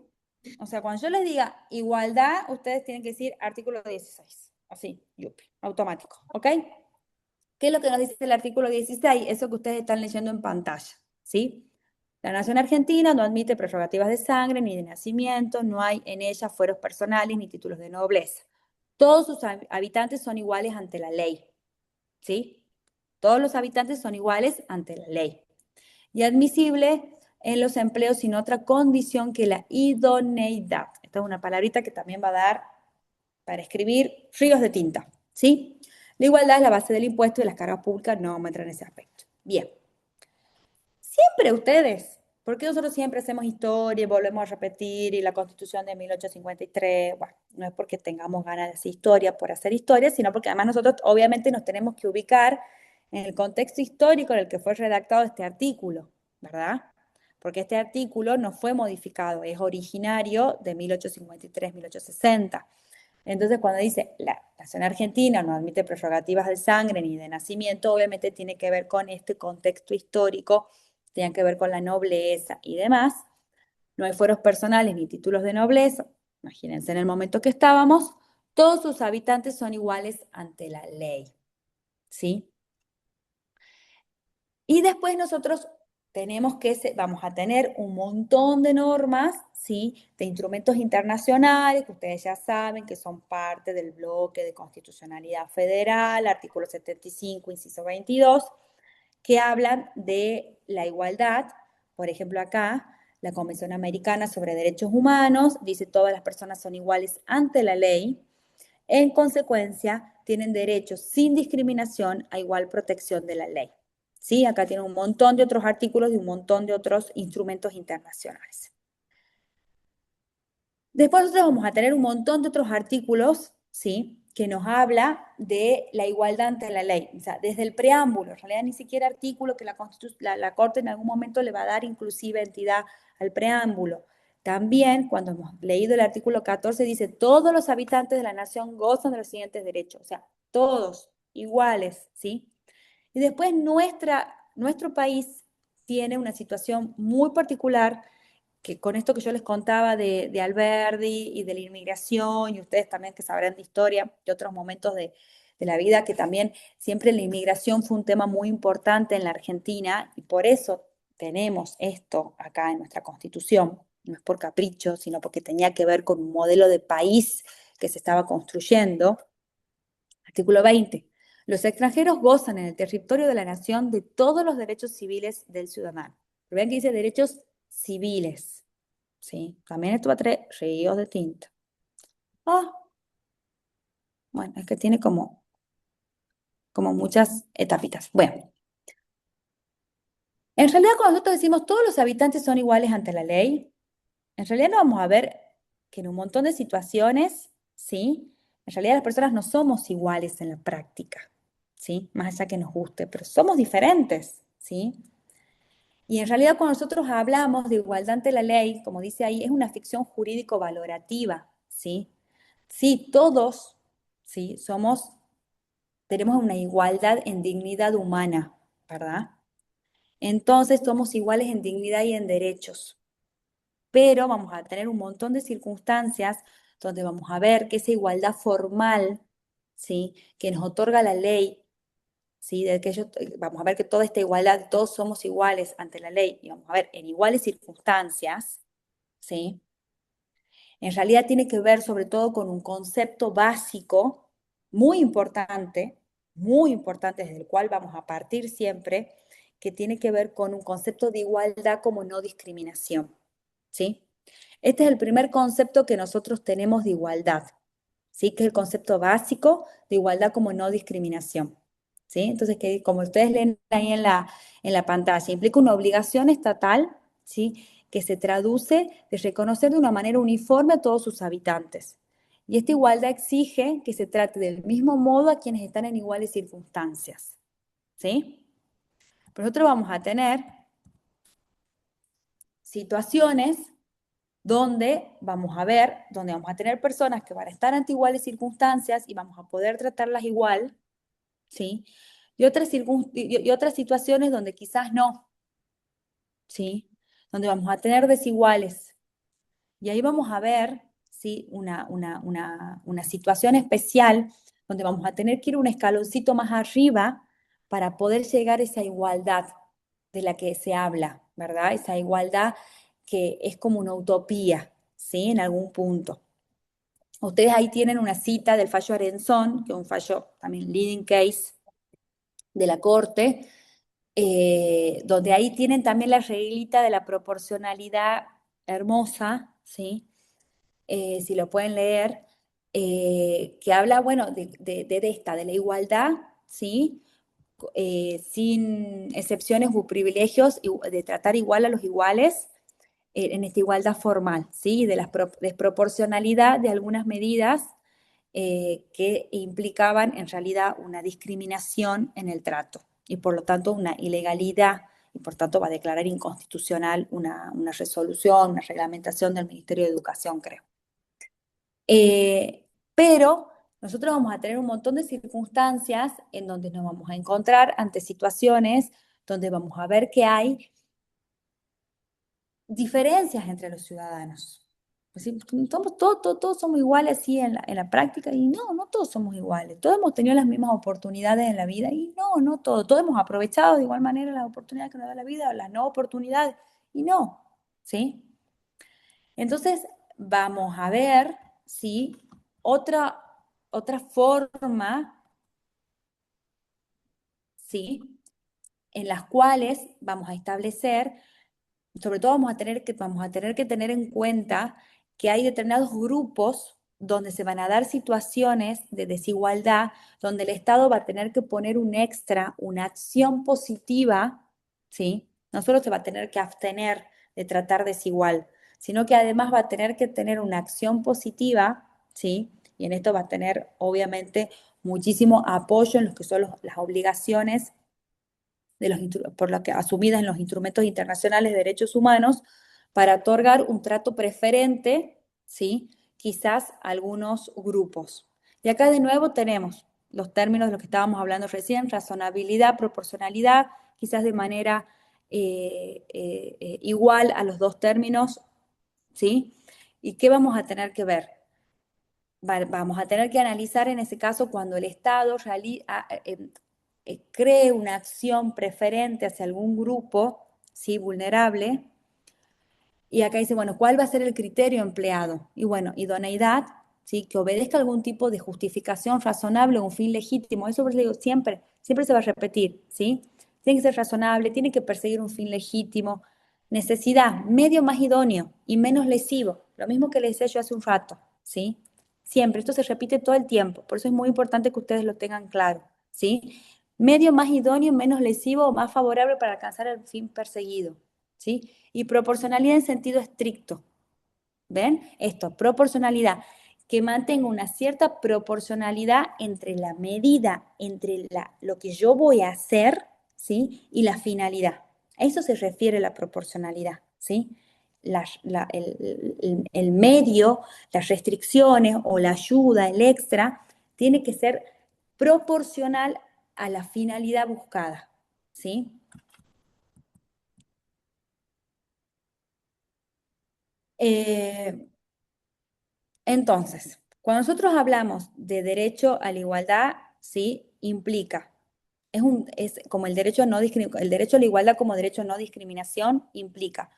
o sea, cuando yo les diga igualdad, ustedes tienen que decir artículo 16. Así, yupi, automático, ¿ok? ¿Qué es lo que nos dice el artículo 16? Eso que ustedes están leyendo en pantalla, ¿sí? La nación argentina no admite prerrogativas de sangre ni de nacimiento, no hay en ella fueros personales ni títulos de nobleza. Todos sus habitantes son iguales ante la ley, ¿sí? Todos los habitantes son iguales ante la ley. Y admisible en los empleos sin otra condición que la idoneidad. Esta es una palabrita que también va a dar para escribir ríos de tinta, ¿sí? La igualdad es la base del impuesto y las cargas públicas no entran en ese aspecto. Bien. Siempre ustedes, porque nosotros siempre hacemos historia y volvemos a repetir y la Constitución de 1853, bueno, no es porque tengamos ganas de hacer historia por hacer historia, sino porque además nosotros obviamente nos tenemos que ubicar en el contexto histórico en el que fue redactado este artículo, ¿verdad? Porque este artículo no fue modificado, es originario de 1853-1860. Entonces, cuando dice la nación argentina no admite prerrogativas de sangre ni de nacimiento, obviamente tiene que ver con este contexto histórico, tiene que ver con la nobleza y demás. No hay fueros personales ni títulos de nobleza. Imagínense en el momento que estábamos, todos sus habitantes son iguales ante la ley, ¿sí? Y después nosotros vamos a tener un montón de normas, ¿sí? De instrumentos internacionales, que ustedes ya saben que son parte del bloque de constitucionalidad federal, artículo 75, inciso 22, que hablan de la igualdad. Por ejemplo, acá, la Convención Americana sobre Derechos Humanos dice todas las personas son iguales ante la ley. En consecuencia, tienen derechos sin discriminación a igual protección de la ley. ¿Sí? Acá tiene un montón de otros artículos y un montón de otros instrumentos internacionales. Después nosotros vamos a tener un montón de otros artículos, ¿sí? Que nos habla de la igualdad ante la ley. O sea, desde el preámbulo, en realidad ni siquiera artículo que la Corte en algún momento le va a dar inclusive entidad al preámbulo. También, cuando hemos leído el artículo 14, dice, todos los habitantes de la nación gozan de los siguientes derechos. O sea, todos iguales, ¿sí? Y después nuestro país tiene una situación muy particular que con esto que yo les contaba de Alberdi y de la inmigración, y ustedes también que sabrán de historia, de otros momentos de la vida, que también siempre la inmigración fue un tema muy importante en la Argentina, y por eso tenemos esto acá en nuestra Constitución, no es por capricho, sino porque tenía que ver con un modelo de país que se estaba construyendo. Artículo 20. Los extranjeros gozan en el territorio de la nación de todos los derechos civiles del ciudadano. Pero vean que dice derechos civiles. ¿Sí? También esto va a traer ríos de tinta. Ah, bueno, es que tiene como muchas etapitas. Bueno, en realidad cuando nosotros decimos todos los habitantes son iguales ante la ley, en realidad no vamos a ver que en un montón de situaciones, ¿sí? En realidad las personas no somos iguales en la práctica, ¿sí? Más allá que nos guste, pero somos diferentes, ¿sí? Y en realidad cuando nosotros hablamos de igualdad ante la ley, como dice ahí, es una ficción jurídico-valorativa, ¿sí? Sí, todos, ¿sí? Tenemos una igualdad en dignidad humana, ¿verdad? Entonces somos iguales en dignidad y en derechos, pero vamos a tener un montón de circunstancias donde vamos a ver que esa igualdad formal, ¿sí? Que nos otorga la ley, ¿sí? Vamos a ver que toda esta igualdad, todos somos iguales ante la ley, y vamos a ver en iguales circunstancias, ¿sí? En realidad tiene que ver sobre todo con un concepto básico muy importante desde el cual vamos a partir siempre, que tiene que ver con un concepto de igualdad como no discriminación, ¿sí? Este es el primer concepto que nosotros tenemos de igualdad, ¿sí? Que es el concepto básico de igualdad como no discriminación, ¿sí? Entonces, que como ustedes leen ahí en la pantalla, implica una obligación estatal, ¿sí? Que se traduce de reconocer de una manera uniforme a todos sus habitantes. Y esta igualdad exige que se trate del mismo modo a quienes están en iguales circunstancias, ¿sí? Pero nosotros vamos a tener situaciones donde vamos a tener personas que van a estar ante iguales circunstancias y vamos a poder tratarlas igual, ¿sí? Y otras situaciones donde quizás no, ¿sí? Donde vamos a tener desiguales. Y ahí vamos a ver, ¿sí? Una situación especial donde vamos a tener que ir un escaloncito más arriba para poder llegar a esa igualdad de la que se habla, ¿verdad? Esa igualdad que es como una utopía, ¿sí? En algún punto. Ustedes ahí tienen una cita del fallo Arenzón, que es un fallo también leading case de la Corte, donde ahí tienen también la reglita de la proporcionalidad hermosa, ¿sí? Si lo pueden leer, que habla, bueno, de la igualdad, ¿sí? Sin excepciones u privilegios, de tratar igual a los iguales en esta igualdad formal, ¿sí? De la desproporcionalidad de algunas medidas que implicaban en realidad una discriminación en el trato y por lo tanto una ilegalidad y por tanto va a declarar inconstitucional una resolución, una reglamentación del Ministerio de Educación, creo. Pero nosotros vamos a tener un montón de circunstancias en donde nos vamos a encontrar ante situaciones donde vamos a ver que hay diferencias entre los ciudadanos. Pues sí, todos somos iguales así en la práctica y no todos somos iguales. Todos hemos tenido las mismas oportunidades en la vida y no todos. Todos hemos aprovechado de igual manera las oportunidades que nos da la vida o las no oportunidades y no, ¿sí? Entonces vamos a ver, ¿sí? Otra forma, ¿sí? En las cuales vamos a establecer, sobre todo vamos a tener que tener en cuenta que hay determinados grupos donde se van a dar situaciones de desigualdad, donde el Estado va a tener que poner un extra, una acción positiva, ¿sí? No solo se va a tener que abstener de tratar desigual, sino que además va a tener que tener una acción positiva, ¿sí? Y en esto va a tener, obviamente, muchísimo apoyo en lo que son las obligaciones por lo que asumidas en los instrumentos internacionales de derechos humanos para otorgar un trato preferente, ¿sí? Quizás a algunos grupos. Y acá de nuevo tenemos los términos de los que estábamos hablando recién, razonabilidad, proporcionalidad, quizás de manera igual a los dos términos, ¿sí? ¿Y qué vamos a tener que ver? Vamos a tener que analizar en ese caso cuando el Estado cree una acción preferente hacia algún grupo, ¿sí? Vulnerable. Y acá dice, bueno, ¿cuál va a ser el criterio empleado? Y bueno, idoneidad, ¿sí? Que obedezca algún tipo de justificación razonable o un fin legítimo. Eso les digo, siempre se va a repetir, ¿sí? Tiene que ser razonable, tiene que perseguir un fin legítimo. Necesidad, medio más idóneo y menos lesivo. Lo mismo que les decía yo hace un rato, ¿sí? Siempre, esto se repite todo el tiempo. Por eso es muy importante que ustedes lo tengan claro, ¿sí? Medio más idóneo, menos lesivo o más favorable para alcanzar el fin perseguido, ¿sí? Y proporcionalidad en sentido estricto. ¿Ven? Esto, proporcionalidad, que mantenga una cierta proporcionalidad entre la medida, entre lo que yo voy a hacer, ¿sí? Y la finalidad. A eso se refiere la proporcionalidad, ¿sí? El medio, las restricciones o la ayuda, el extra, tiene que ser proporcional a la finalidad buscada, ¿sí? Entonces, cuando nosotros hablamos de derecho a la igualdad, ¿sí? Implica, es como el derecho el derecho a la igualdad como derecho a no discriminación implica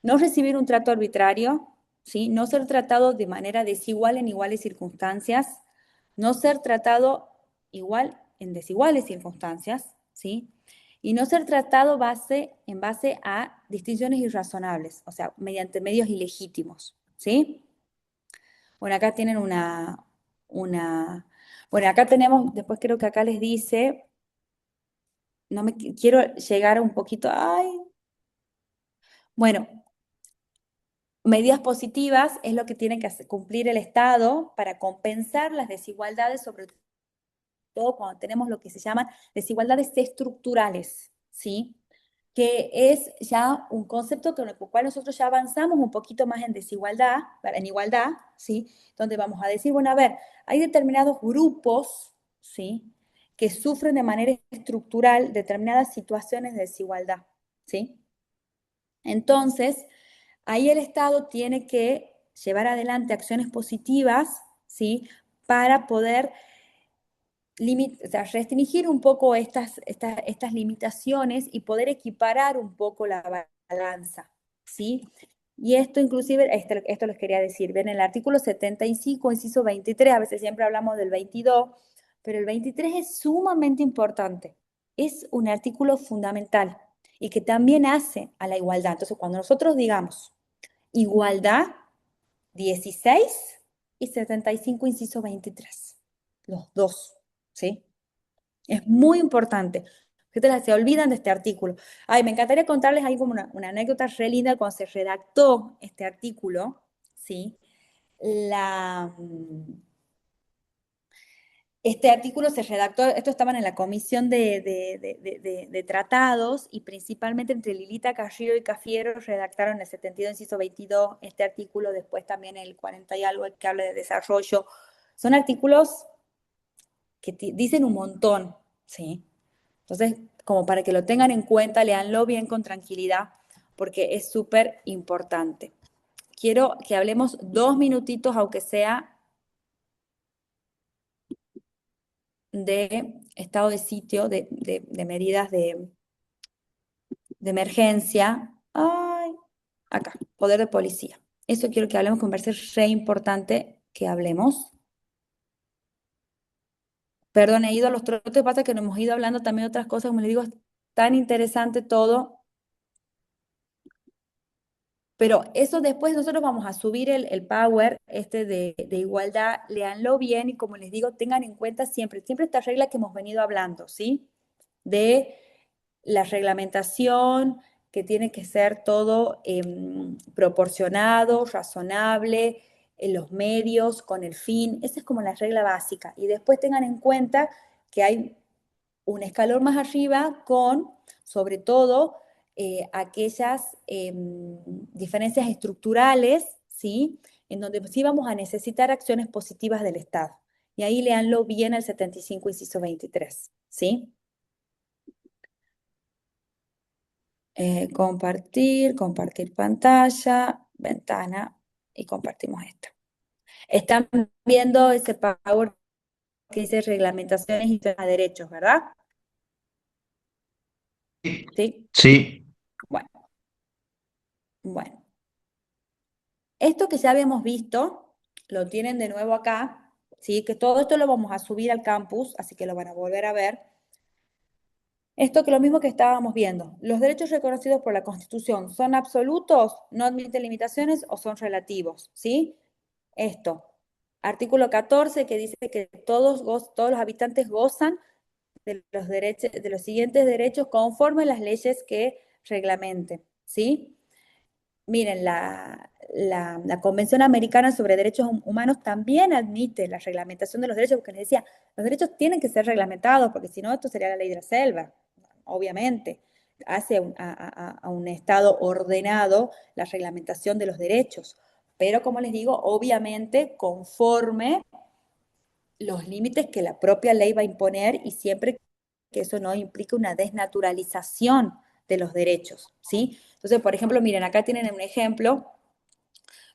no recibir un trato arbitrario, ¿sí? No ser tratado de manera desigual en iguales circunstancias, no ser tratado igual en desiguales circunstancias, ¿sí? Y no ser tratado en base a distinciones irrazonables, o sea, mediante medios ilegítimos, ¿sí? Bueno, acá tienen bueno, acá tenemos, después creo que acá les dice, no me quiero llegar un poquito, bueno, medidas positivas es lo que tiene que cumplir el Estado para compensar las desigualdades, sobre todo cuando tenemos lo que se llaman desigualdades estructurales, ¿sí? Que es ya un concepto con el cual nosotros ya avanzamos un poquito más en desigualdad, en igualdad, ¿sí? Donde vamos a decir, bueno, a ver, hay determinados grupos, ¿sí? Que sufren de manera estructural determinadas situaciones de desigualdad, ¿sí? Entonces, ahí el Estado tiene que llevar adelante acciones positivas, ¿sí? Para poder restringir un poco estas limitaciones y poder equiparar un poco la balanza, ¿sí? Y esto inclusive, esto les quería decir, ven el artículo 75, inciso 23, a veces siempre hablamos del 22, pero el 23 es sumamente importante, es un artículo fundamental y que también hace a la igualdad. Entonces, cuando nosotros digamos igualdad, 16 y 75, inciso 23, los dos, ¿sí? Es muy importante. Ustedes se olvidan de este artículo. Ay, me encantaría contarles ahí como una anécdota re linda cuando se redactó este artículo, ¿sí? Este artículo se redactó, esto estaban en la comisión de tratados y principalmente entre Lilita Carrillo y Cafiero redactaron el 72, inciso 22, este artículo, después también el 40 y algo, el que habla de desarrollo. Son artículos que dicen un montón, ¿sí? Entonces, como para que lo tengan en cuenta, léanlo bien con tranquilidad, porque es súper importante. Quiero que hablemos 2 minutitos, aunque sea, de estado de sitio, de medidas de emergencia. Ay, acá, poder de policía. Eso quiero que hablemos, que me parece re importante que hablemos. Perdón, he ido a los trotes, pasa que nos hemos ido hablando también de otras cosas, como les digo, es tan interesante todo. Pero eso después nosotros vamos a subir el power de igualdad, léanlo bien y como les digo, tengan en cuenta siempre esta regla que hemos venido hablando, ¿sí? De la reglamentación, que tiene que ser todo proporcionado, razonable, en los medios, con el fin. Esa es como la regla básica. Y después tengan en cuenta que hay un escalón más arriba con, sobre todo, aquellas diferencias estructurales, ¿sí? En donde sí vamos a necesitar acciones positivas del Estado. Y ahí léanlo bien el 75, inciso 23, ¿sí? Compartir pantalla, ventana, y compartimos esto. Están viendo ese power que dice reglamentaciones y derechos, ¿verdad? ¿Sí? Sí. Bueno. Esto que ya habíamos visto, lo tienen de nuevo acá, ¿sí? Que todo esto lo vamos a subir al campus, así que lo van a volver a ver. Esto que lo mismo que estábamos viendo. ¿Los derechos reconocidos por la Constitución son absolutos, no admiten limitaciones o son relativos? ¿Sí? Esto. Artículo 14 que dice que todos los habitantes gozan de los siguientes derechos conforme a las leyes que reglamenten. ¿Sí? Miren, la Convención Americana sobre Derechos Humanos también admite la reglamentación de los derechos, porque les decía, los derechos tienen que ser reglamentados, porque si no, esto sería la ley de la selva, obviamente. hace a un Estado ordenado la reglamentación de los derechos, pero como les digo, obviamente conforme los límites que la propia ley va a imponer y siempre que eso no implique una desnaturalización de los derechos, ¿sí? Entonces, por ejemplo, miren, acá tienen un ejemplo,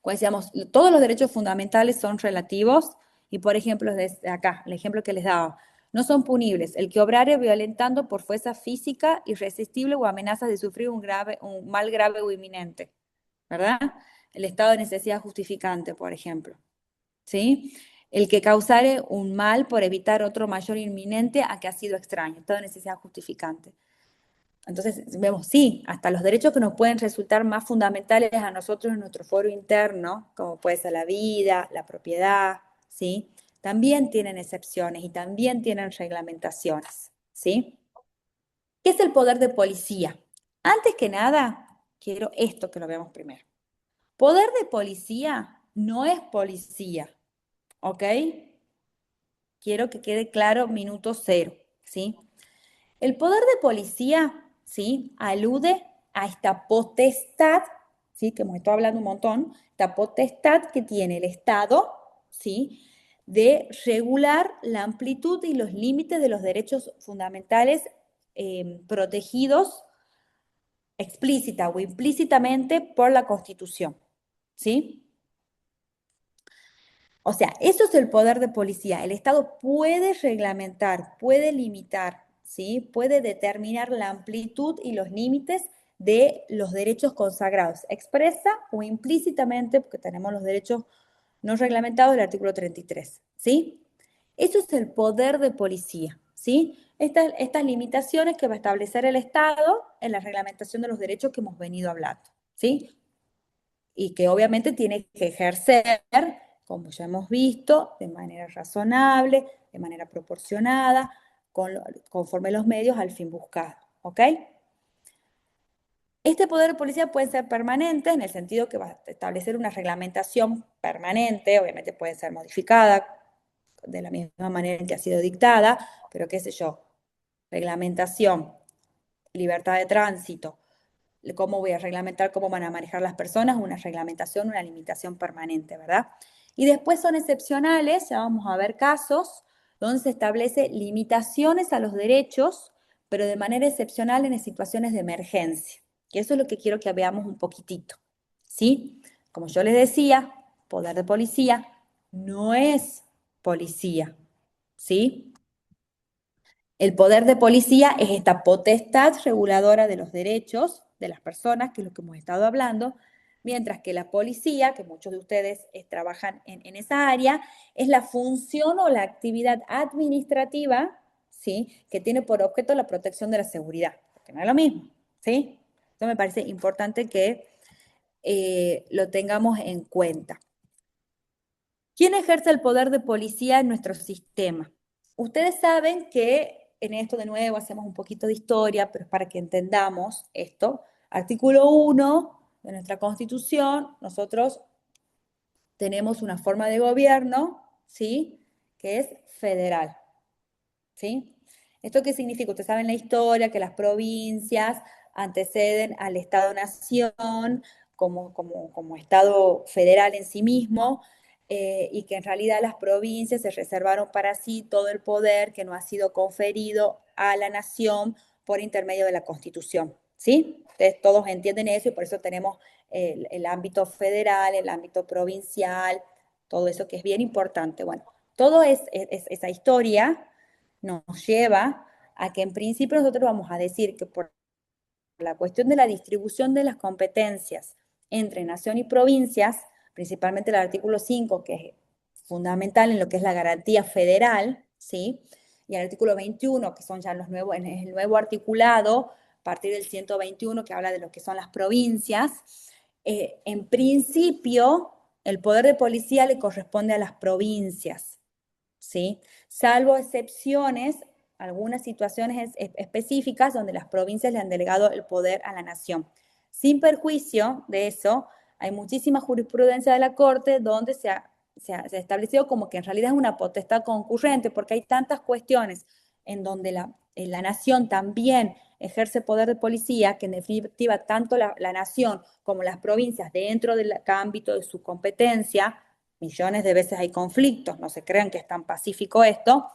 como decíamos, todos los derechos fundamentales son relativos y, por ejemplo, desde acá, el ejemplo que les daba, no son punibles el que obrare violentando por fuerza física, irresistible o amenazas de sufrir un mal grave o inminente, ¿verdad? El estado de necesidad justificante, por ejemplo, ¿sí? El que causare un mal por evitar otro mayor inminente a que ha sido extraño, estado de necesidad justificante. Entonces, vemos, sí, hasta los derechos que nos pueden resultar más fundamentales a nosotros en nuestro foro interno, como puede ser la vida, la propiedad, ¿sí? También tienen excepciones y también tienen reglamentaciones, ¿sí? ¿Qué es el poder de policía? Antes que nada, quiero esto que lo veamos primero. Poder de policía no es policía, ¿ok? Quiero que quede claro, minuto cero, ¿sí? El poder de policía, ¿sí? Alude a esta potestad, ¿sí? Que hemos estado hablando un montón, esta potestad que tiene el Estado, ¿sí? De regular la amplitud y los límites de los derechos fundamentales protegidos explícita o implícitamente por la Constitución, ¿sí? O sea, eso es el poder de policía. El Estado puede reglamentar, puede limitar, ¿sí? Puede determinar la amplitud y los límites de los derechos consagrados, expresa o implícitamente, porque tenemos los derechos no reglamentados del artículo 33, ¿sí? Eso es el poder de policía, ¿sí? Estas limitaciones que va a establecer el Estado en la reglamentación de los derechos que hemos venido hablando, ¿sí? Y que obviamente tiene que ejercer, como ya hemos visto, de manera razonable, de manera proporcionada, conforme los medios al fin buscado, ¿ok? Este poder de policía puede ser permanente en el sentido que va a establecer una reglamentación permanente, obviamente puede ser modificada de la misma manera en que ha sido dictada, pero qué sé yo, reglamentación, libertad de tránsito, cómo voy a reglamentar cómo van a manejar las personas, una reglamentación, una limitación permanente, ¿verdad? Y después son excepcionales, ya vamos a ver casos donde se establece limitaciones a los derechos, pero de manera excepcional en situaciones de emergencia. Y eso es lo que quiero que veamos un poquitito, ¿sí? Como yo les decía, poder de policía no es policía, ¿sí? El poder de policía es esta potestad reguladora de los derechos de las personas, que es lo que hemos estado hablando, mientras que la policía, que muchos de ustedes trabajan en esa área, es la función o la actividad administrativa, ¿sí? Que tiene por objeto la protección de la seguridad, porque no es lo mismo, ¿sí? Esto me parece importante que lo tengamos en cuenta. ¿Quién ejerce el poder de policía en nuestro sistema? Ustedes saben que en esto de nuevo hacemos un poquito de historia, pero es para que entendamos esto. Artículo 1 de nuestra Constitución, nosotros tenemos una forma de gobierno, ¿sí? Que es federal, ¿sí? ¿Esto qué significa? Ustedes saben la historia, que las provincias anteceden al Estado-Nación como Estado federal en sí mismo, y que en realidad las provincias se reservaron para sí todo el poder que no ha sido conferido a la nación por intermedio de la Constitución, ¿sí? Ustedes todos entienden eso y por eso tenemos el ámbito federal, el ámbito provincial, todo eso que es bien importante. Bueno, toda esa historia nos lleva a que en principio nosotros vamos a decir que por la cuestión de la distribución de las competencias entre nación y provincias, principalmente el artículo 5, que es fundamental en lo que es la garantía federal, ¿sí? Y el artículo 21, que son ya el nuevo articulado, a partir del 121, que habla de lo que son las provincias, en principio, el poder de policía le corresponde a las provincias, ¿sí? Salvo excepciones, algunas situaciones específicas donde las provincias le han delegado el poder a la nación. Sin perjuicio de eso, hay muchísima jurisprudencia de la Corte donde se ha establecido como que en realidad es una potestad concurrente, porque hay tantas cuestiones en donde la nación también ejerce poder de policía, que en definitiva tanto la nación como las provincias dentro del ámbito de su competencia, millones de veces hay conflictos, no se crean que es tan pacífico esto,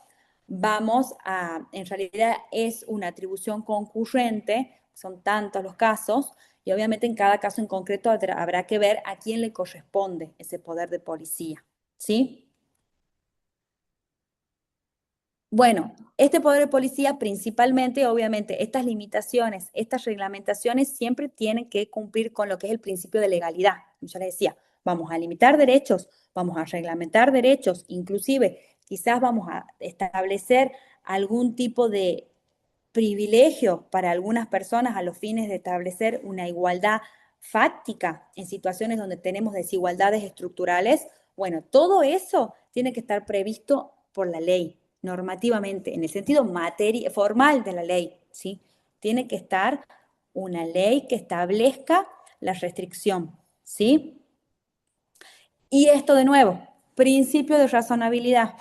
en realidad es una atribución concurrente, son tantos los casos, y obviamente en cada caso en concreto habrá que ver a quién le corresponde ese poder de policía, ¿sí? Bueno, este poder de policía principalmente, obviamente, estas limitaciones, estas reglamentaciones siempre tienen que cumplir con lo que es el principio de legalidad. Yo les decía, vamos a limitar derechos, vamos a reglamentar derechos, inclusive quizás vamos a establecer algún tipo de privilegio para algunas personas a los fines de establecer una igualdad fáctica en situaciones donde tenemos desigualdades estructurales. Bueno, todo eso tiene que estar previsto por la ley, normativamente, en el sentido formal de la ley, ¿sí? Tiene que estar una ley que establezca la restricción, ¿sí? Y esto de nuevo, principio de razonabilidad.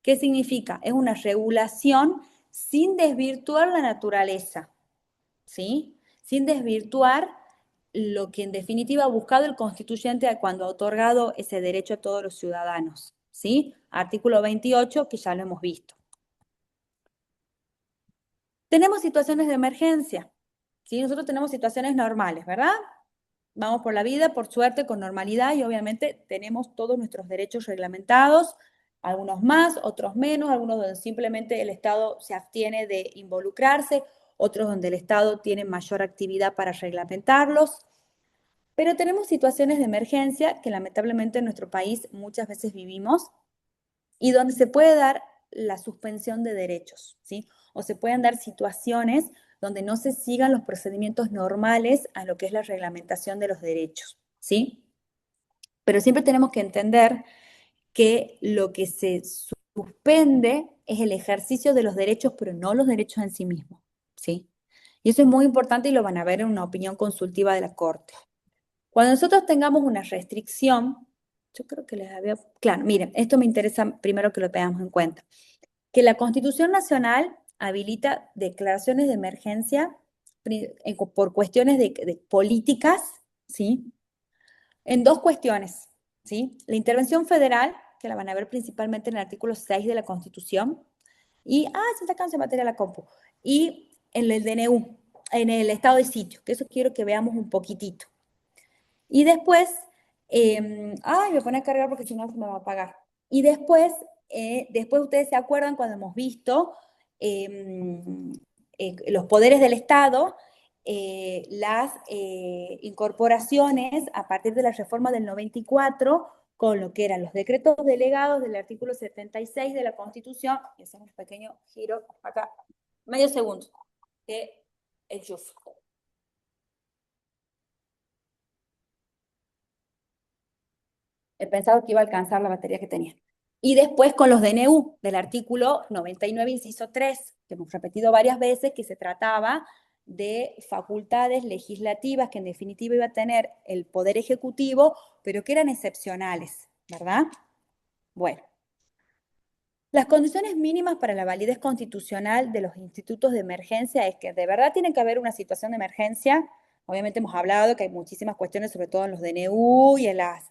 ¿Qué significa? Es una regulación sin desvirtuar la naturaleza, ¿sí? Sin desvirtuar lo que en definitiva ha buscado el constituyente cuando ha otorgado ese derecho a todos los ciudadanos, ¿sí? Artículo 28, que ya lo hemos visto. Tenemos situaciones de emergencia, ¿sí? Nosotros tenemos situaciones normales, ¿verdad? Vamos por la vida, por suerte, con normalidad, y obviamente tenemos todos nuestros derechos reglamentados, algunos más, otros menos, algunos donde simplemente el Estado se abstiene de involucrarse, otros donde el Estado tiene mayor actividad para reglamentarlos. Pero tenemos situaciones de emergencia que lamentablemente en nuestro país muchas veces vivimos y donde se puede dar la suspensión de derechos, ¿sí? O se pueden dar situaciones donde no se sigan los procedimientos normales a lo que es la reglamentación de los derechos, ¿sí? Pero siempre tenemos que entender que lo que se suspende es el ejercicio de los derechos, pero no los derechos en sí mismos, ¿sí? Y eso es muy importante y lo van a ver en una opinión consultiva de la Corte. Cuando nosotros tengamos una restricción, yo creo que les había... Claro, miren, esto me interesa primero que lo tengamos en cuenta. Que la Constitución Nacional habilita declaraciones de emergencia por cuestiones de políticas, ¿sí? En dos cuestiones, ¿sí? La intervención federal, que la van a ver principalmente en el artículo 6 de la Constitución, y, se está cansando de materia la compu, y en el DNU, en el estado de sitio, que eso quiero que veamos un poquitito. Y después, me pone a cargar porque si no se me va a apagar. Y después ustedes se acuerdan cuando hemos visto los poderes del Estado, las incorporaciones a partir de la reforma del 94, con lo que eran los decretos delegados del artículo 76 de la Constitución, y hacemos un pequeño giro acá, medio segundo, que enchufo. He pensado que iba a alcanzar la batería que tenía. Y después con los DNU del artículo 99, inciso 3, que hemos repetido varias veces, que se trataba de facultades legislativas que en definitiva iba a tener el Poder Ejecutivo, pero que eran excepcionales, ¿verdad? Bueno. Las condiciones mínimas para la validez constitucional de los institutos de emergencia es que de verdad tiene que haber una situación de emergencia. Obviamente hemos hablado que hay muchísimas cuestiones, sobre todo en los DNU y en las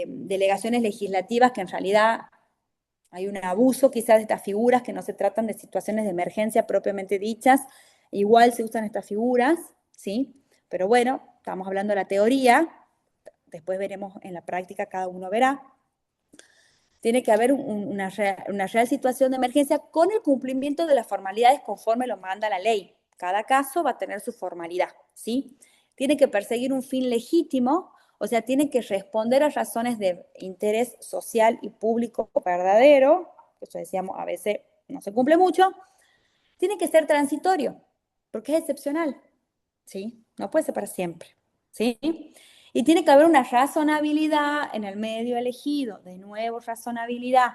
delegaciones legislativas, que en realidad hay un abuso quizás de estas figuras, que no se tratan de situaciones de emergencia propiamente dichas. Igual se usan estas figuras, ¿sí? Pero bueno, estamos hablando de la teoría, después veremos en la práctica, cada uno verá. Tiene que haber una real situación de emergencia con el cumplimiento de las formalidades conforme lo manda la ley. Cada caso va a tener su formalidad, ¿sí? Tiene que perseguir un fin legítimo, o sea, tiene que responder a razones de interés social y público verdadero, eso decíamos, a veces no se cumple mucho. Tiene que ser transitorio, porque es excepcional, ¿sí? No puede ser para siempre, ¿sí? Y tiene que haber una razonabilidad en el medio elegido, de nuevo razonabilidad,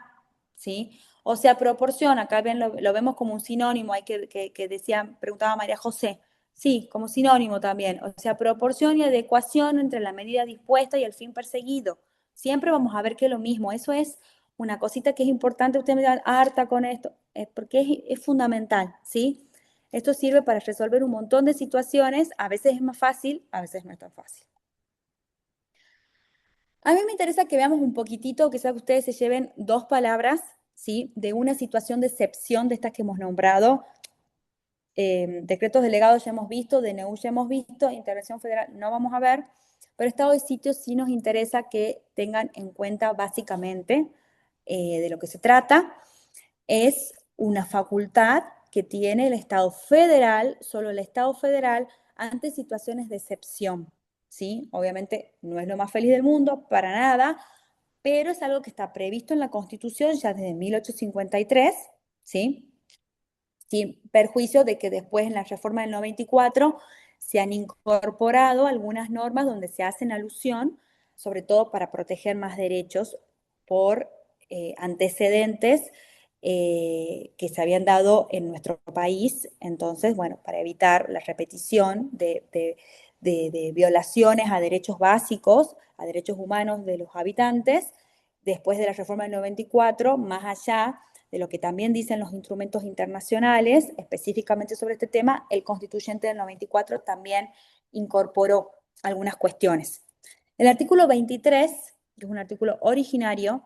¿sí? O sea, proporción, acá bien lo vemos como un sinónimo, hay que decía, preguntaba María José, sí, como sinónimo también, o sea, proporción y adecuación entre la medida dispuesta y el fin perseguido. Siempre vamos a ver que es lo mismo, eso es una cosita que es importante, ustedes me dirán, harta con esto, porque es fundamental, ¿sí? Esto sirve para resolver un montón de situaciones, a veces es más fácil, a veces no es tan fácil. A mí me interesa que veamos un poquitito, quizás ustedes se lleven dos palabras, ¿sí? De una situación de excepción de estas que hemos nombrado. Decretos delegados ya hemos visto, DNU ya hemos visto, intervención federal no vamos a ver, pero estado de sitio sí nos interesa que tengan en cuenta básicamente de lo que se trata. Es una facultad que tiene el Estado federal, solo el Estado federal, ante situaciones de excepción, ¿sí? Obviamente no es lo más feliz del mundo, para nada, pero es algo que está previsto en la Constitución ya desde 1853, ¿sí? Sin perjuicio de que después en la reforma del 94 se han incorporado algunas normas donde se hacen alusión, sobre todo para proteger más derechos por antecedentes que se habían dado en nuestro país. Entonces, bueno, para evitar la repetición de violaciones a derechos básicos, a derechos humanos de los habitantes, después de la reforma del 94, más allá de lo que también dicen los instrumentos internacionales, específicamente sobre este tema, el constituyente del 94 también incorporó algunas cuestiones. El artículo 23, que es un artículo originario,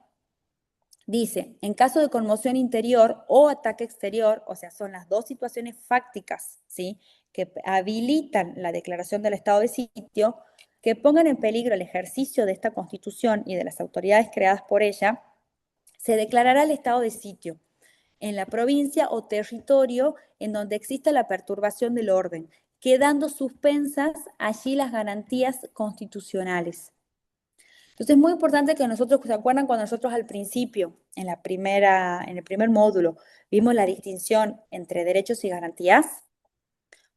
dice, en caso de conmoción interior o ataque exterior, o sea, son las dos situaciones fácticas, ¿sí?, que habilitan la declaración del estado de sitio, que pongan en peligro el ejercicio de esta Constitución y de las autoridades creadas por ella, se declarará el estado de sitio en la provincia o territorio en donde exista la perturbación del orden, quedando suspensas allí las garantías constitucionales. Entonces es muy importante que nosotros, ¿se acuerdan cuando nosotros al principio, en el primer módulo, vimos la distinción entre derechos y garantías?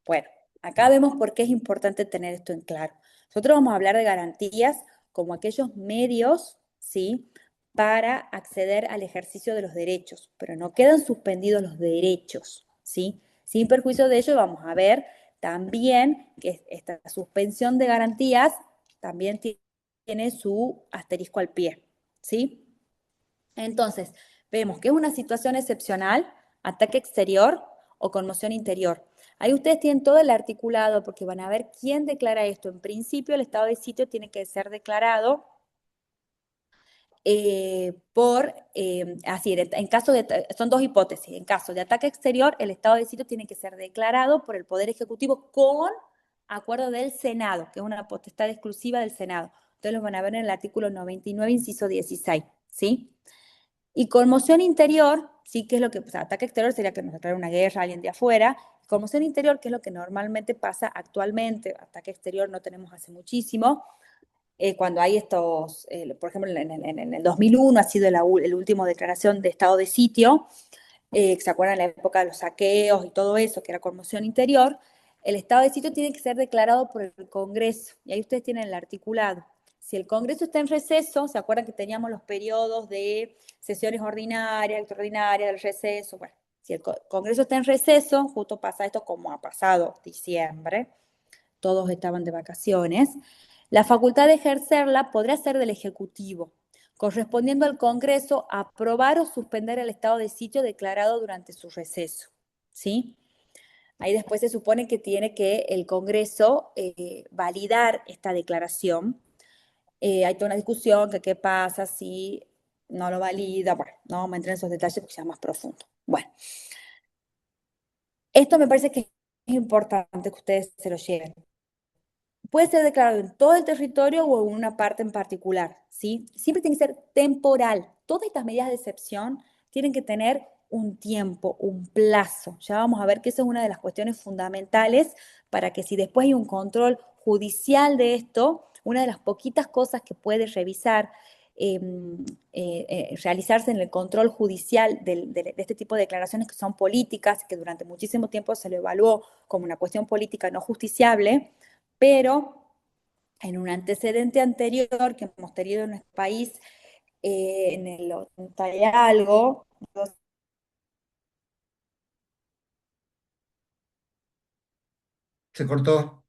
Bueno, acá vemos por qué es importante tener esto en claro. Nosotros vamos a hablar de garantías como aquellos medios, ¿sí?, para acceder al ejercicio de los derechos, pero no quedan suspendidos los derechos, ¿sí? Sin perjuicio de ello, vamos a ver también que esta suspensión de garantías también tiene su asterisco al pie, ¿sí? Entonces, vemos que es una situación excepcional, ataque exterior o conmoción interior. Ahí ustedes tienen todo el articulado porque van a ver quién declara esto. En principio, el estado de sitio tiene que ser declarado en caso de, son dos hipótesis. En caso de ataque exterior, el estado de sitio tiene que ser declarado por el Poder Ejecutivo con acuerdo del Senado, que es una potestad exclusiva del Senado. Ustedes lo van a ver en el artículo 99, inciso 16, ¿sí? Y conmoción interior, sí, que es lo que, pues, ataque exterior sería que nos declara una guerra a alguien de afuera. Conmoción interior, que es lo que normalmente pasa actualmente. Ataque exterior no tenemos hace muchísimo. Cuando hay estos, por ejemplo, en el 2001 ha sido el último declaración de estado de sitio, ¿se acuerdan la época de los saqueos y todo eso, que era conmoción interior? El estado de sitio tiene que ser declarado por el Congreso, y ahí ustedes tienen el articulado. Si el Congreso está en receso, ¿se acuerdan que teníamos los periodos de sesiones ordinarias, extraordinarias, del receso? Bueno, si el Congreso está en receso, justo pasa esto como ha pasado diciembre, todos estaban de vacaciones, la facultad de ejercerla podrá ser del Ejecutivo, correspondiendo al Congreso aprobar o suspender el estado de sitio declarado durante su receso, ¿sí? Ahí después se supone que tiene que el Congreso validar esta declaración. Hay toda una discusión que qué pasa si no lo valida. Bueno, no vamos a entrar en esos detalles porque ya es más profundo. Bueno, esto me parece que es importante que ustedes se lo lleven. Puede ser declarado en todo el territorio o en una parte en particular, ¿sí? Siempre tiene que ser temporal. Todas estas medidas de excepción tienen que tener un tiempo, un plazo. Ya vamos a ver que esa es una de las cuestiones fundamentales para que si después hay un control judicial de esto, una de las poquitas cosas que puede revisar, realizarse en el control judicial de este tipo de declaraciones que son políticas, que durante muchísimo tiempo se lo evaluó como una cuestión política no justiciable, pero en un antecedente anterior que hemos tenido en nuestro país, en el 80 y algo, Se cortó.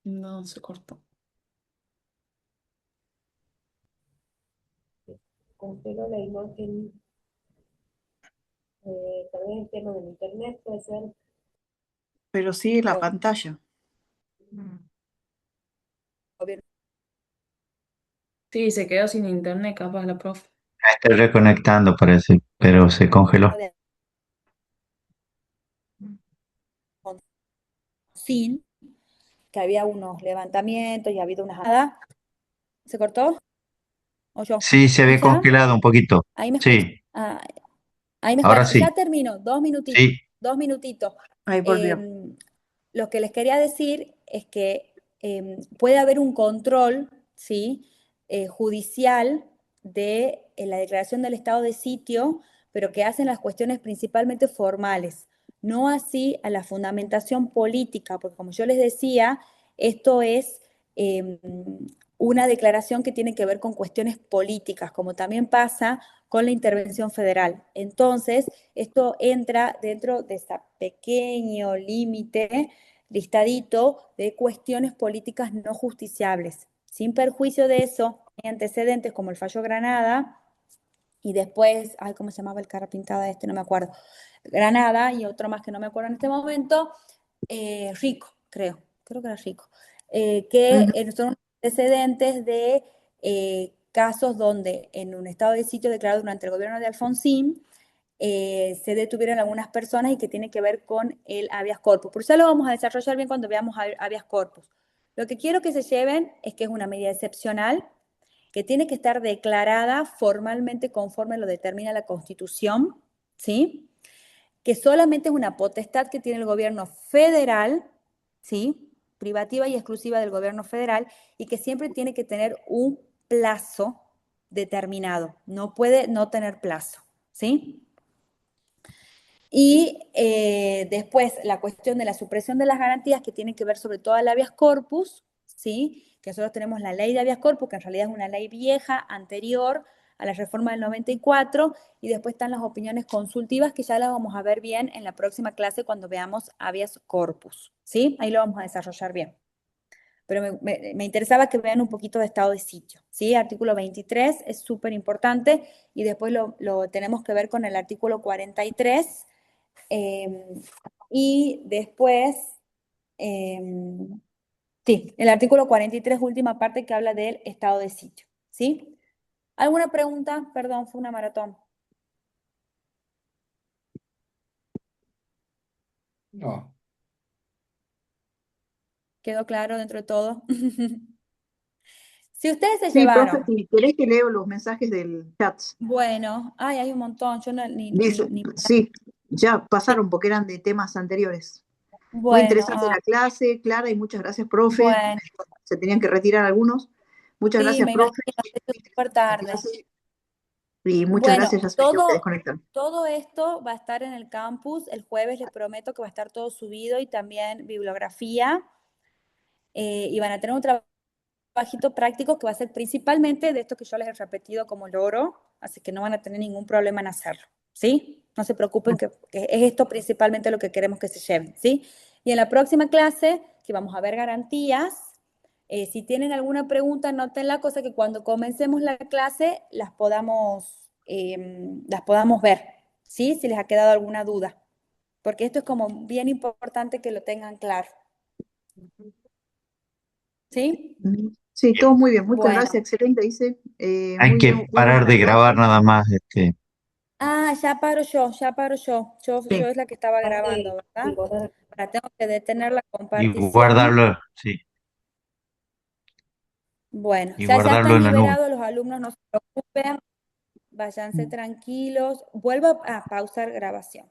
No, se cortó. congeló la imagen, tal vez el tema del internet puede ser. Pero sí la pantalla. Sí, se quedó sin internet, capaz la profe. Estoy reconectando, parece, pero se congeló. Sin, que había unos levantamientos y ha habido unas... ¿Nada? ¿Se cortó? ¿O yo? Sí, se ¿Me había escucha? congelado un poquito. Ahí me escucha. Sí, Ahí me ahora escucha. sí. Ya termino, 2 minutitos. Sí, 2 minutitos. Ahí volvió. Lo que les quería decir es que puede haber un control, ¿sí? Judicial de la declaración del estado de sitio, pero que hacen las cuestiones principalmente formales, no así a la fundamentación política, porque como yo les decía, esto es una declaración que tiene que ver con cuestiones políticas, como también pasa con la intervención federal. Entonces, esto entra dentro de ese pequeño límite listadito de cuestiones políticas no justiciables. Sin perjuicio de eso, hay antecedentes como el fallo Granada y después, ay, ¿cómo se llamaba el cara pintada este? No me acuerdo. Granada y otro más que no me acuerdo en este momento, Rico, creo que era Rico, que son antecedentes de casos donde en un estado de sitio declarado durante el gobierno de Alfonsín se detuvieron algunas personas y que tiene que ver con el habeas corpus. Por eso lo vamos a desarrollar bien cuando veamos habeas corpus. Lo que quiero que se lleven es que es una medida excepcional, que tiene que estar declarada formalmente conforme lo determina la Constitución, ¿sí? Que solamente es una potestad que tiene el gobierno federal, ¿sí? Privativa y exclusiva del gobierno federal, y que siempre tiene que tener un plazo determinado. No puede no tener plazo, ¿sí? Y después la cuestión de la supresión de las garantías que tiene que ver sobre todo al habeas corpus, ¿sí? Que nosotros tenemos la ley de habeas corpus, que en realidad es una ley vieja, anterior a la reforma del 94, y después están las opiniones consultivas, que ya las vamos a ver bien en la próxima clase cuando veamos habeas corpus, ¿sí? Ahí lo vamos a desarrollar bien. Pero me interesaba que vean un poquito de estado de sitio, ¿sí? Artículo 23 es súper importante, y después lo tenemos que ver con el artículo 43, y después, sí, el artículo 43, última parte que habla del estado de sitio, ¿sí? ¿Alguna pregunta? Perdón, fue una maratón. No. ¿Quedó claro dentro de todo? Si ustedes se Sí, profe, llevaron, si querés que leo los mensajes del chat. bueno, ay, hay un montón, yo Dice, sí, ya pasaron porque eran de temas anteriores. Muy Bueno, interesante la clase, Clara, y muchas gracias, profe. bueno, Se tenían que retirar algunos. Muchas sí, gracias, me profe. imagino, es súper La tarde. clase. Y muchas Bueno, gracias, ya se tengo que desconectar. todo esto va a estar en el campus. El jueves les prometo que va a estar todo subido y también bibliografía. Y van a tener un trabajito práctico que va a ser principalmente de esto que yo les he repetido como loro, así que no van a tener ningún problema en hacerlo, ¿sí? No se preocupen que es esto principalmente lo que queremos que se lleven, ¿sí? Y en la próxima clase, que vamos a ver garantías, si tienen alguna pregunta, anótenla, cosa que cuando comencemos la clase las podamos ver, ¿sí? Si les ha quedado alguna duda, porque esto es como bien importante que lo tengan claro, ¿sí? Sí, todo muy bien. Muchas Bueno. gracias, excelente, dice. hay Muy, que muy parar buena de grabar clase. nada más. Ah, ya paro yo. Yo Sí. es la que estaba grabando, De ¿verdad? votar. Ahora tengo que detener la Y compartición. guardarlo, sí, Bueno, y ya guardarlo están en la nube. liberados los alumnos, no se preocupen, váyanse tranquilos. Vuelvo a pausar grabación.